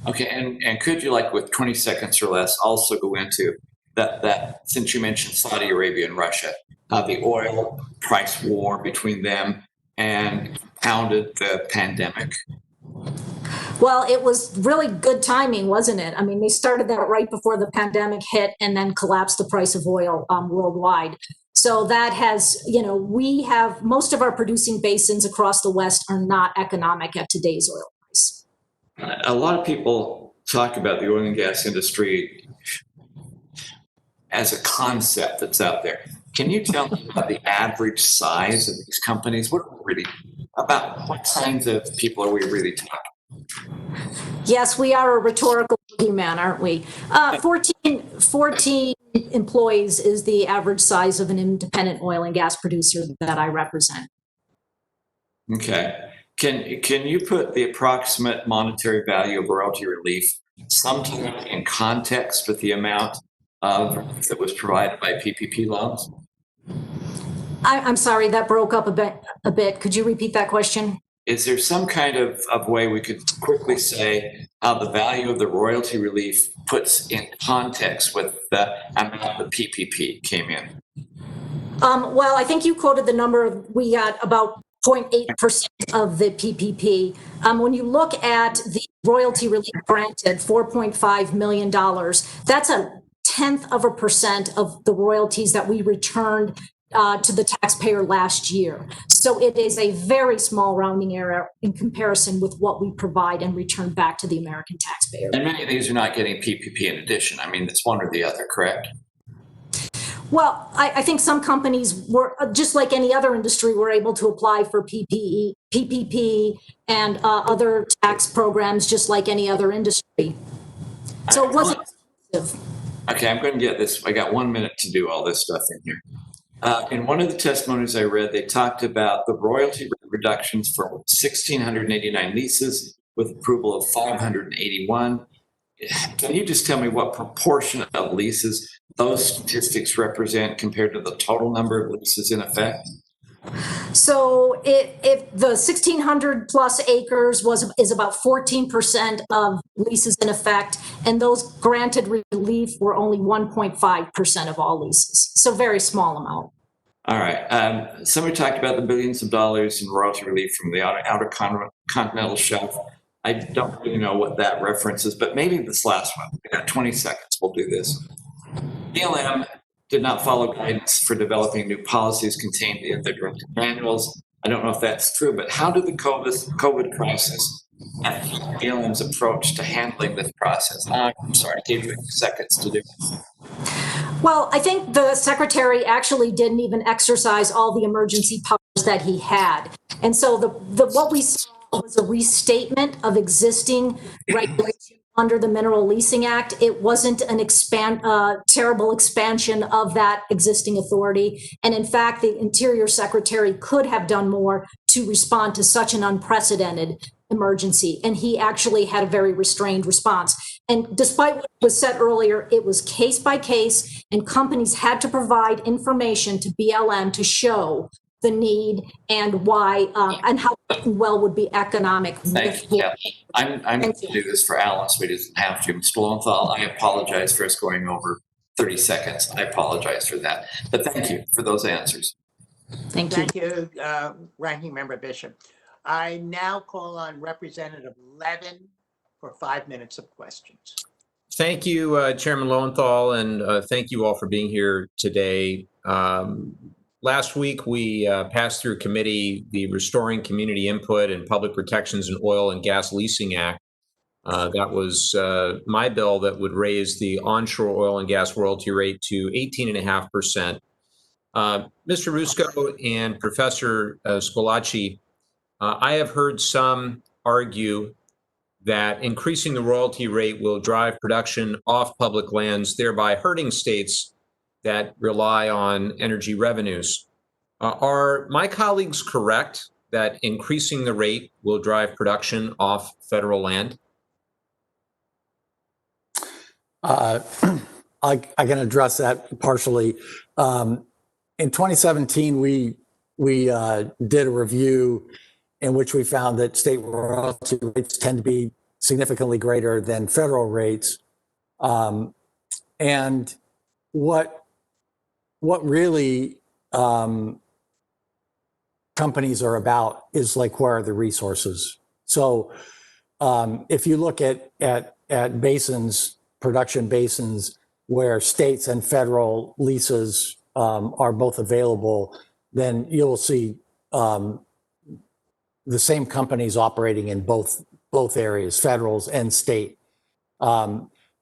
Okay, and could you, like with 20 seconds or less, also go into that since you mentioned Saudi Arabia and Russia, how the oil price war between them and compounded the pandemic? Well, it was really good timing, wasn't it? I mean, they started that right before the pandemic hit and then collapsed the price of oil worldwide. So that has, we have most of our producing basins across the West are not economic at today's oil price. A lot of people talk about the oil and gas industry as a concept that's out there. Can you tell me about the average size of these companies? About what kinds of people are we really talking? Yes, we are a rhetorical boogeyman, aren't we? 14 employees is the average size of an independent oil and gas producer that I represent. Okay. Can you put the approximate monetary value of royalty relief sometime in context with the amount of that was provided by PPP loans? I'm sorry, that broke up a bit. Could you repeat that question? Is there some kind of way we could quickly say how the value of the royalty relief puts in context with the amount the PPP came in? Well, I think you quoted the number. We got about 0.8% of the PPP. When you look at the royalty relief granted, $4.5 million, that's 0.1% of the royalties that we returned to the taxpayer last year. So it is a very small rounding error in comparison with what we provide and return back to the American taxpayer. And many of these are not getting PPP in addition. I mean, it's one or the other, correct? Well, I think some companies were, just like any other industry, were able to apply for PPP and other tax programs, just like any other industry. So it wasn't expensive. Okay, I'm going to get this. I got 1 minute to do all this stuff in here. In one of the testimonies I read, they talked about the royalty reductions for 1,689 leases with approval of 581. Can you just tell me what proportion of leases those statistics represent compared to the total number of leases in effect? So if the 1,600 plus acres is about 14% of leases in effect, and those granted relief were only 1.5% of all leases. So very small amount. All right. Somebody talked about the billions of dollars in royalty relief from the outer continental shelf. I don't really know what that references, but maybe this last one. We got 20 seconds. We'll do this. BLM did not follow guidance for developing new policies contained in their directive manuals. I don't know if that's true, but how did the COVID crisis affect BLM's approach to handling this process? I'm sorry, I gave you seconds to do it. Well, I think the secretary actually didn't even exercise all the emergency powers that he had. And so what we saw was a restatement of existing regulations under the Mineral Leasing Act. It wasn't an terrible expansion of that existing authority. And in fact, the Interior Secretary could have done more to respond to such an unprecedented emergency. And he actually had a very restrained response. And despite what was said earlier, it was case by case, and companies had to provide information to BLM to show the need and why and how well would be economic. Thank you. Yeah. I'm going to do this for Alice. We didn't have to. Mr. Lowenthal, I apologize for us going over 30 seconds. I apologize for that. But thank you for those answers. Thank you. Thank you, Ranking Member Bishop. I now call on Representative Levin for 5 minutes of questions. Thank you, Chairman Lowenthal, and thank you all for being here today. Last week, we passed through committee the Restoring Community Input and Public Protections in Oil and Gas Leasing Act. That was my bill that would raise the onshore oil and gas royalty rate to 18.5%. Mr. Rusco and Professor Scolacci, I have heard some argue that increasing the royalty rate will drive production off public lands, thereby hurting states that rely on energy revenues. Are my colleagues correct that increasing the rate will drive production off federal land? I can address that partially. In 2017, we did a review in which we found that state royalty rates tend to be significantly greater than federal rates. And what really companies are about is like, where are the resources? So if you look at basins, production basins, where states and federal leases are both available, then you'll see the same companies operating in both areas, federals and state.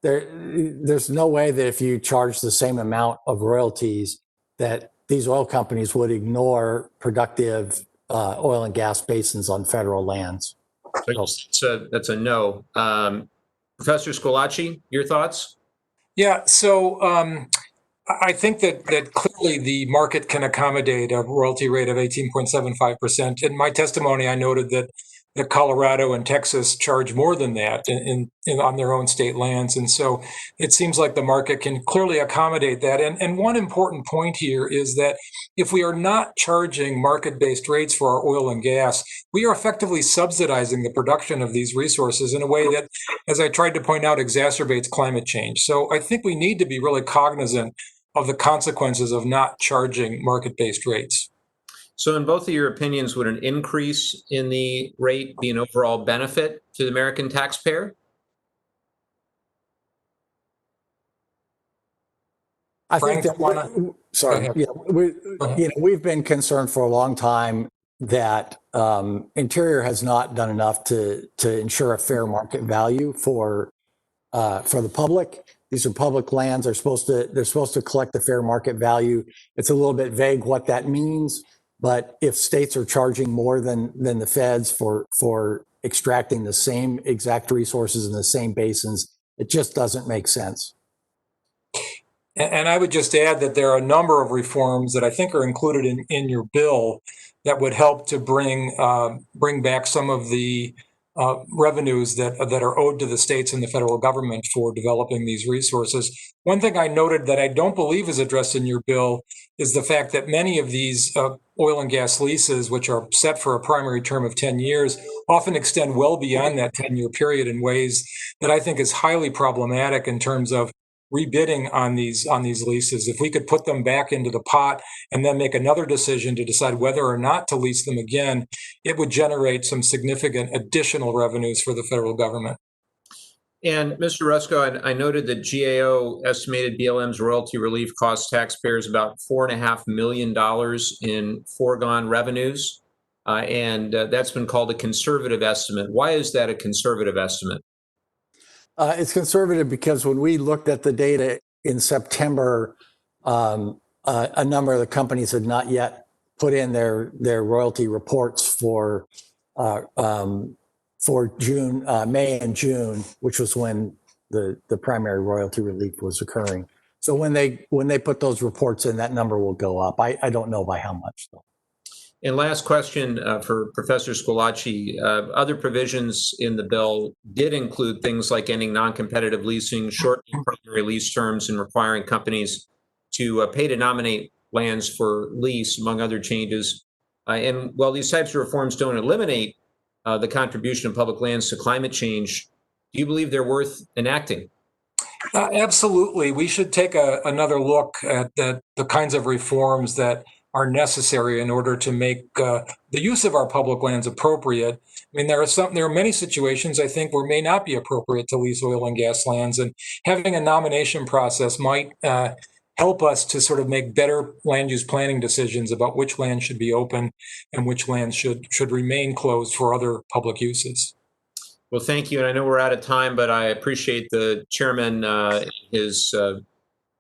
There's no way that if you charge the same amount of royalties that these oil companies would ignore productive oil and gas basins on federal lands. So that's a no. Professor Scolacci, your thoughts? Yeah, so I think that clearly the market can accommodate a royalty rate of 18.75%. In my testimony, I noted that Colorado and Texas charge more than that on their own state lands. And so it seems like the market can clearly accommodate that. And one important point here is that if we are not charging market-based rates for our oil and gas, we are effectively subsidizing the production of these resources in a way that, as I tried to point out, exacerbates climate change. So I think we need to be really cognizant of the consequences of not charging market-based rates. So in both of your opinions, would an increase in the rate be an overall benefit to the American taxpayer? I think Frank, that, sorry, yeah, we've been concerned for a long time that Interior has not done enough to ensure a fair market value for the public. These are public lands. They're supposed to collect the fair market value. It's a little bit vague what that means, but if states are charging more than the feds for extracting the same exact resources in the same basins, it just doesn't make sense. And I would just add that there are a number of reforms that I think are included in your bill that would help to bring back some of the revenues that are owed to the states and the federal government for developing these resources. One thing I noted that I don't believe is addressed in your bill is the fact that many of these oil and gas leases, which are set for a primary term of 10 years, often extend well beyond that 10-year period in ways that I think is highly problematic in terms of rebidding on these leases. If we could put them back into the pot and then make another decision to decide whether or not to lease them again, it would generate some significant additional revenues for the federal government. And Mr. Rusco, I noted that GAO estimated BLM's royalty relief costs taxpayers about $4.5 million in foregone revenues, and that's been called a conservative estimate. Why is that a conservative estimate? It's conservative because when we looked at the data in September, a number of the companies had not yet put in their royalty reports for June, May and June, which was when the primary royalty relief was occurring. So when they put those reports in, that number will go up. I don't know by how much though. And last question for Professor Scolacci. Other provisions in the bill did include things like ending non-competitive leasing, shortening primary lease terms, and requiring companies to pay to nominate lands for lease, among other changes. And while these types of reforms don't eliminate the contribution of public lands to climate change, do you believe they're worth enacting? Absolutely. We should take another look at the kinds of reforms that are necessary in order to make the use of our public lands appropriate. I mean, there are many situations I think where it may not be appropriate to lease oil and gas lands, and having a nomination process might help us to sort of make better land use planning decisions about which land should be open and which land should remain closed for other public uses. Well, thank you. And I know we're out of time, but I appreciate the chairman, his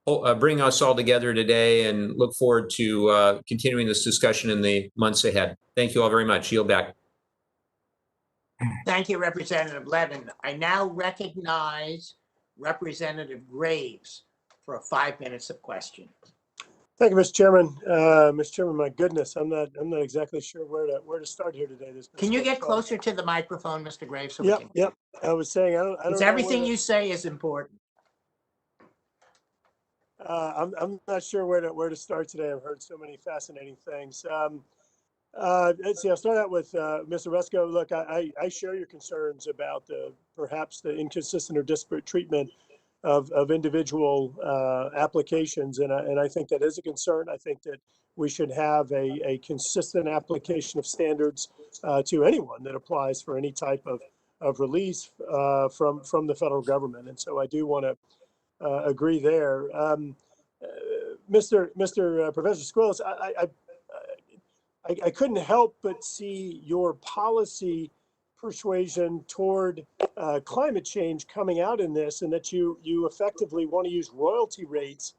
bringing us all together today, and look forward to continuing this discussion in the months ahead. Thank you all very much. Yield back. Thank you, Representative Levin. I now recognize Representative Graves for 5 minutes of questions. Thank you, Mr. Chairman. Mr. Chairman, my goodness, I'm not exactly sure where to start here today. Can you get closer to the microphone, Mr. Graves? So Yep. I was saying I don't Because know everything you say is important. I'm not sure where to start today. I've heard so many fascinating things. Let's see. I'll start out with Mr. Rusco. Look, I share your concerns about perhaps the inconsistent or disparate treatment of individual applications, and I think that is a concern. I think that we should have a consistent application of standards to anyone that applies for any type of release from the federal government. And so I do want to agree there. Mr. Professor Squillis, I couldn't help but see your policy persuasion toward climate change coming out in this, and that you effectively want to use royalty rates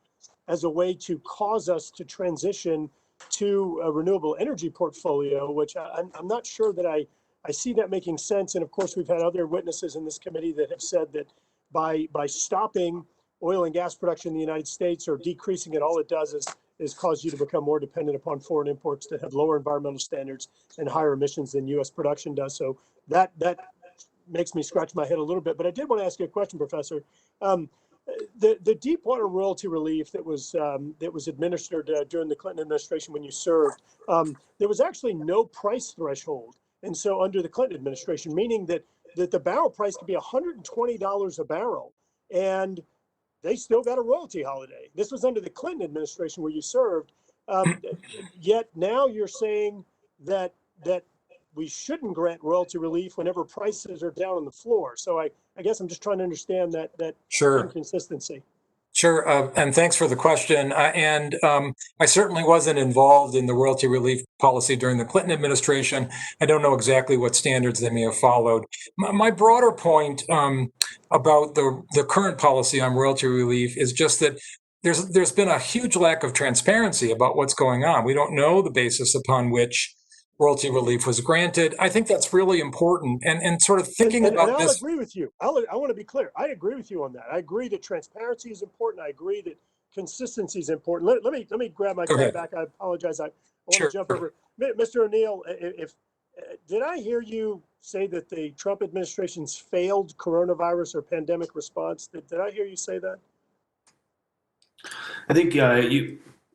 as a way to cause us to transition to a renewable energy portfolio, which I'm not sure that I see that making sense. And of course, we've had other witnesses in this committee that have said that by stopping oil and gas production in the United States or decreasing it, all it does is cause you to become more dependent upon foreign imports that have lower environmental standards and higher emissions than U.S. production does. So that makes me scratch my head a little bit. But I did want to ask you a question, Professor. The Deepwater royalty relief that was administered during the Clinton administration when you served, there was actually no price threshold. And so under the Clinton administration, meaning that the barrel price could be $120 a barrel, and they still got a royalty holiday. This was under the Clinton administration where you served. Yet now you're saying that we shouldn't grant royalty relief whenever prices are down on the floor. So I guess I'm just trying to understand that Sure. inconsistency. Sure, and thanks for the question. I certainly wasn't involved in the royalty relief policy during the Clinton administration. I don't know exactly what standards they may have followed. My broader point about the current policy on royalty relief is just that there's been a huge lack of transparency about what's going on. We don't know the basis upon which royalty relief was granted. I think that's really important. And sort of thinking about I'll this. agree with you. I want to be clear. I agree with you on that. I agree that transparency is important. I agree that consistency is important. Let me grab my time back. I apologize. I want to jump over. Mr. O'Neill, if did I hear you say that the Trump administration's failed coronavirus or pandemic response? Did I hear you say that? I think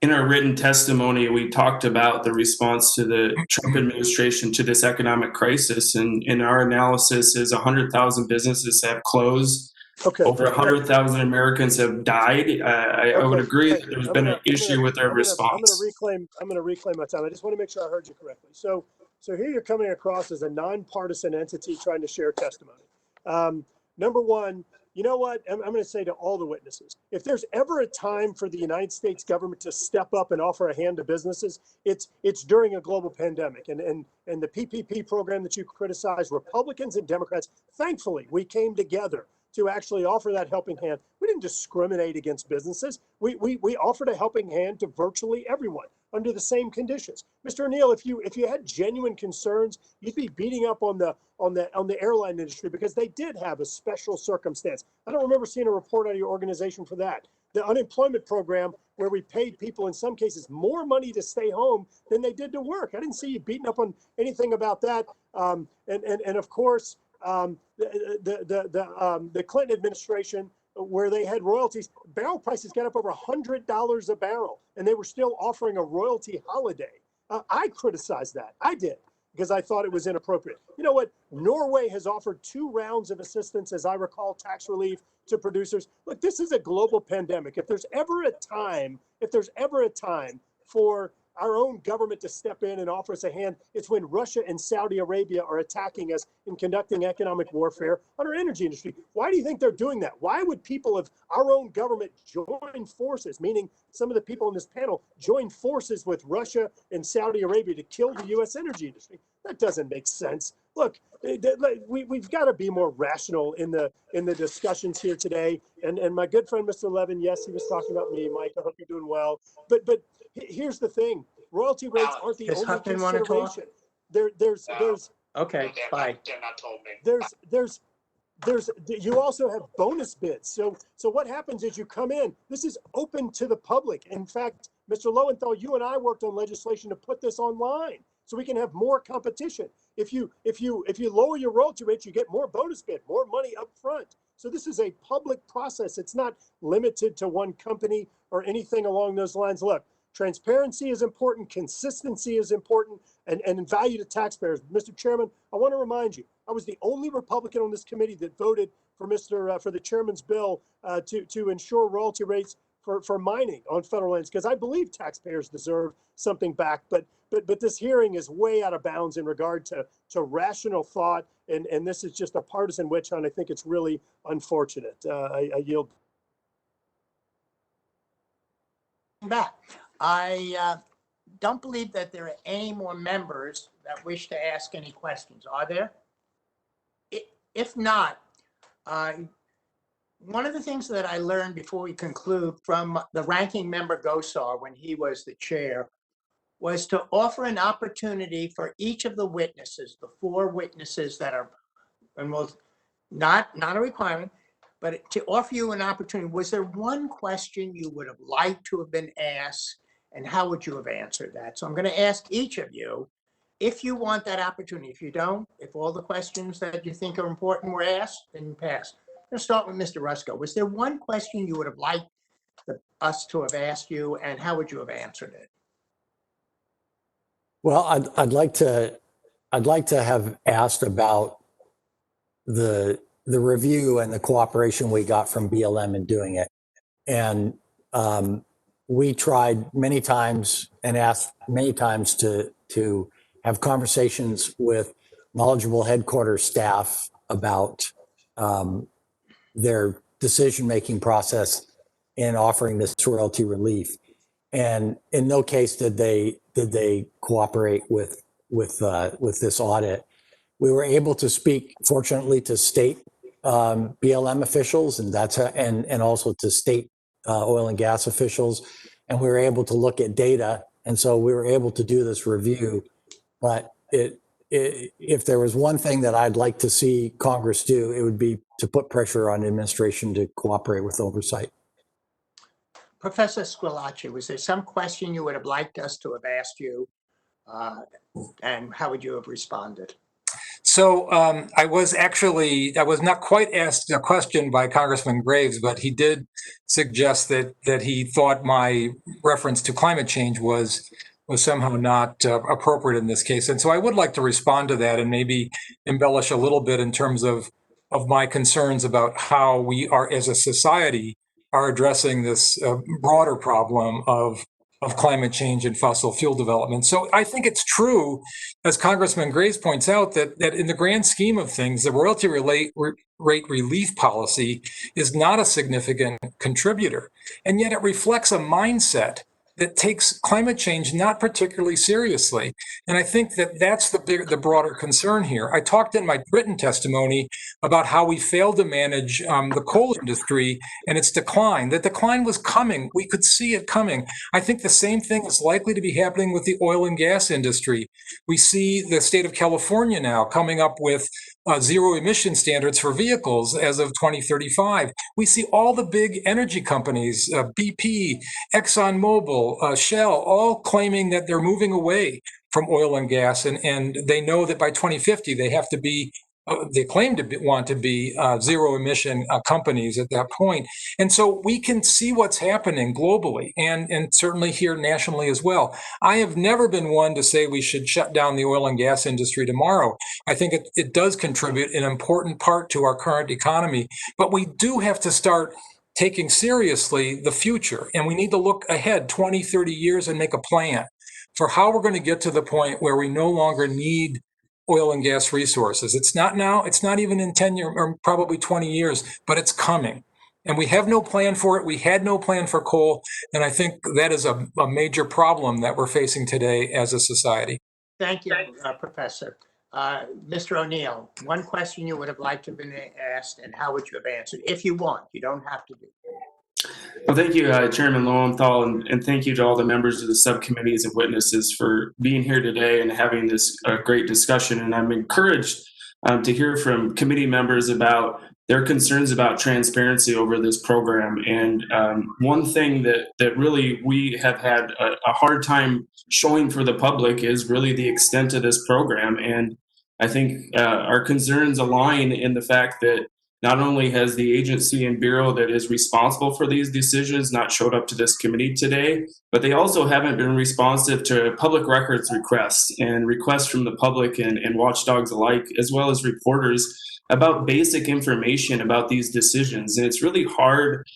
in our written testimony, we talked about the response to the Trump administration to this economic crisis. And in our analysis is 100,000 businesses have closed. Okay. Over 100,000 Americans have died. I would agree that there's been an issue with our response. I'm going to reclaim my time. I just want to make sure I heard you correctly. So here you're coming across as a nonpartisan entity trying to share testimony. Number one, you know what? I'm going to say to all the witnesses, if there's ever a time for the United States government to step up and offer a hand to businesses, it's during a global pandemic. And the PPP program that you criticize, Republicans and Democrats, thankfully, we came together to actually offer that helping hand. We didn't discriminate against businesses. We offered a helping hand to virtually everyone under the same conditions. Mr. O'Neill, if you had genuine concerns, you'd be beating up on the airline industry because they did have a special circumstance. I don't remember seeing a report out of your organization for that. The unemployment program, where we paid people in some cases more money to stay home than they did to work. I didn't see you beating up on anything about that. And of course, the Clinton administration, where they had royalties, barrel prices got up over $100 a barrel, and they were still offering a royalty holiday. I criticized that. I did, because I thought it was inappropriate. You know what? Norway has offered 2 rounds of assistance, as I recall, tax relief to producers. Look, this is a global pandemic. If there's ever a time for our own government to step in and offer us a hand, it's when Russia and Saudi Arabia are attacking us and conducting economic warfare on our energy industry. Why do you think they're doing that? Why would people of our own government join forces, meaning some of the people in this panel join forces with Russia and Saudi Arabia to kill the U.S. energy industry? That doesn't make sense. look, we've got to be more rational in the discussions here today. And my good friend, Mr. Levin, yes, he was talking about me. Mike, I hope you're doing well. But here's the thing: royalty rates aren't the Does only Huffman want to talk? consideration. There's Okay, fine. there's you also have bonus bids. So what happens is you come in. This is open to the public. In fact, Mr. Lowenthal, you and I worked on legislation to put this online so we can have more competition. If you lower your royalty rates, you get more bonus bid, more money up front. So this is a public process. It's not limited to one company or anything along those lines. Look, transparency is important, consistency is important, and value to taxpayers. Mr. Chairman, I want to remind you, I was the only Republican on this committee that voted for for the chairman's bill to ensure royalty rates for mining on federal lands, because I believe taxpayers deserve something back. But this hearing is way out of bounds in regard to rational thought, and this is just a partisan witch hunt. I think it's really unfortunate. I yield Back. I don't believe that there are any more members that wish to ask any questions. Are there? If not, one of the things that I learned before we conclude from the ranking member Gosar when he was the chair was to offer an opportunity for each of the witnesses, the 4 witnesses that are, and we'll, not a requirement, but to offer you an opportunity. Was there one question you would have liked to have been asked, and how would you have answered that? So I'm going to ask each of you if you want that opportunity. If you don't, if all the questions that you think are important were asked, then you pass. I'm going to start with Mr. Rusko. Was there one question you would have liked us to have asked you, and how would you have answered it? Well, I'd like to have asked about the review and the cooperation we got from BLM in doing it. And we tried many times and asked many times to have conversations with knowledgeable headquarters staff about their decision-making process in offering this royalty relief. And in no case did they cooperate with this audit. We were able to speak, fortunately, to state BLM officials, and and also to state oil and gas officials, and we were able to look at data, and so we were able to do this review. But if there was one thing that I'd like to see Congress do, it would be to put pressure on administration to cooperate with oversight. Professor Squillace, was there some question you would have liked us to have asked you, and how would you have responded? So I was not quite asked a question by Congressman Graves, but he did suggest that he thought my reference to climate change was somehow not appropriate in this case. And so I would like to respond to that and maybe embellish a little bit in terms of my concerns about how we are as a society are addressing this broader problem of climate change and fossil fuel development. So I think it's true, as Congressman Graves points out, that in the grand scheme of things, the royalty rate relief policy is not a significant contributor. And yet it reflects a mindset that takes climate change not particularly seriously. And I think that that's the broader concern here. I talked in my written testimony about how we failed to manage the coal industry and its decline. The decline was coming. We could see it coming. I think the same thing is likely to be happening with the oil and gas industry. We see the state of California now coming up with zero emission standards for vehicles as of 2035. We see all the big energy companies, BP, ExxonMobil, Shell, all claiming that they're moving away from oil and gas, and they know that by 2050 they have to be they claim to want to be zero emission companies at that point. And so we can see what's happening globally and certainly here nationally as well. I have never been one to say we should shut down the oil and gas industry tomorrow. I think it does contribute an important part to our current economy, but we do have to start taking seriously the future. And we need to look ahead 20, 30 years and make a plan for how we're going to get to the point where we no longer need oil and gas resources. It's not now, it's not even in 10 years or probably 20 years, but it's coming. And we have no plan for it. We had no plan for coal. And I think that is a major problem that we're facing today as a society. Thank you, Professor. Mr. O'Neill, one question you would have liked to have been asked, and how would you have answered? If you want, you don't have to do. Well, thank you, Chairman Lowenthal, and thank you to all the members of the subcommittees and witnesses for being here today and having this great discussion. And I'm encouraged to hear from committee members about their concerns about transparency over this program. And one thing that really we have had a hard time showing for the public is really the extent of this program. And I think our concerns align in the fact that not only has the agency and bureau that is responsible for these decisions not showed up to this committee today, but they also haven't been responsive to public records requests and requests from the public and watchdogs alike, as well as reporters about basic information about these decisions. And it's really hard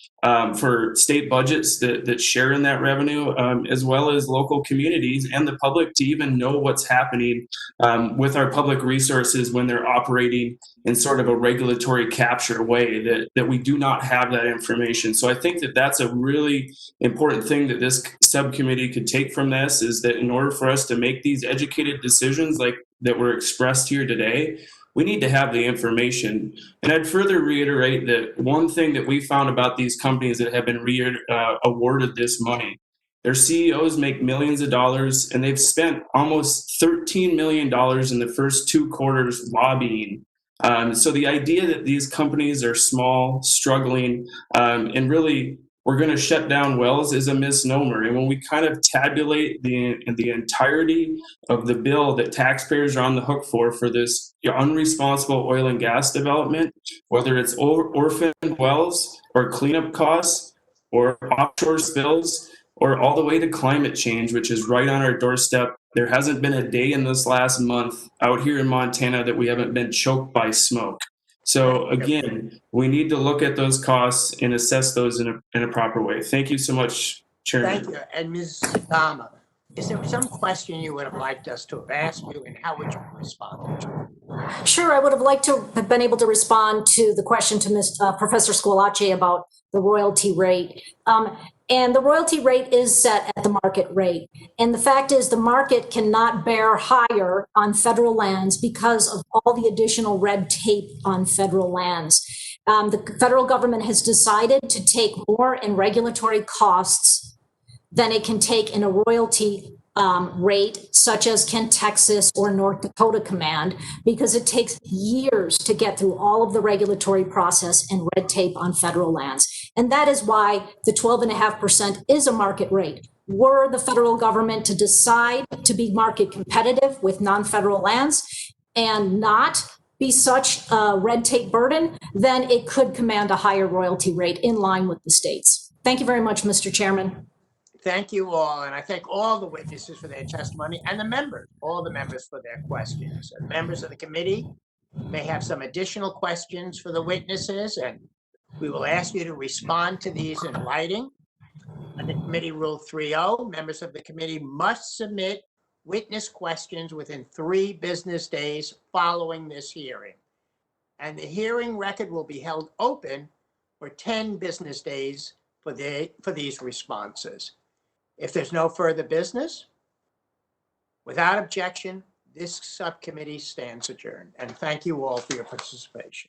for state budgets that share in that revenue, as well as local communities and the public, to even know what's happening with our public resources when they're operating in sort of a regulatory capture way, that we do not have that information. So I think that that's a really important thing that this subcommittee could take from this, is that in order for us to make these educated decisions like that were expressed here today, we need to have the information. And I'd further reiterate that one thing that we found about these companies that have been awarded this money, their CEOs make millions of dollars, and they've spent almost $13 million in the first 2 quarters lobbying. So the idea that these companies are small, struggling, and really we're going to shut down wells is a misnomer. And when we kind of tabulate the entirety of the bill that taxpayers are on the hook for this unresponsible oil and gas development, whether it's orphan wells or cleanup costs or offshore spills, or all the way to climate change, which is right on our doorstep. There hasn't been a day in this last month out here in Montana that we haven't been choked by smoke. So again, we need to look at those costs and assess those in a proper way. Thank you so much, Chairman. Thank you. And Ms. Dama, is there some question you would have liked us to have asked you, and how would you have responded to it? Sure, I would have liked to have been able to respond to the question to Professor Squillace about the royalty rate. And the royalty rate is set at the market rate. And the fact is the market cannot bear higher on federal lands because of all the additional red tape on federal lands. The federal government has decided to take more in regulatory costs than it can take in a royalty rate, such as can Texas or North Dakota command, because it takes years to get through all of the regulatory process and red tape on federal lands. And that is why the 12.5% is a market rate. Were the federal government to decide to be market competitive with non-federal lands and not be such a red tape burden, then it could command a higher royalty rate in line with the states. Thank you very much, Mr. Chairman. Thank you all, and I thank all the witnesses for their testimony, and the members, all the members for their questions. And members of the committee may have some additional questions for the witnesses, and we will ask you to respond to these in writing. Under Committee Rule 3.0, members of the committee must submit witness questions within 3 business days following this hearing. And the hearing record will be held open for 10 business days for these responses. If there's no further business, without objection, this subcommittee stands adjourned. And thank you all for your participation.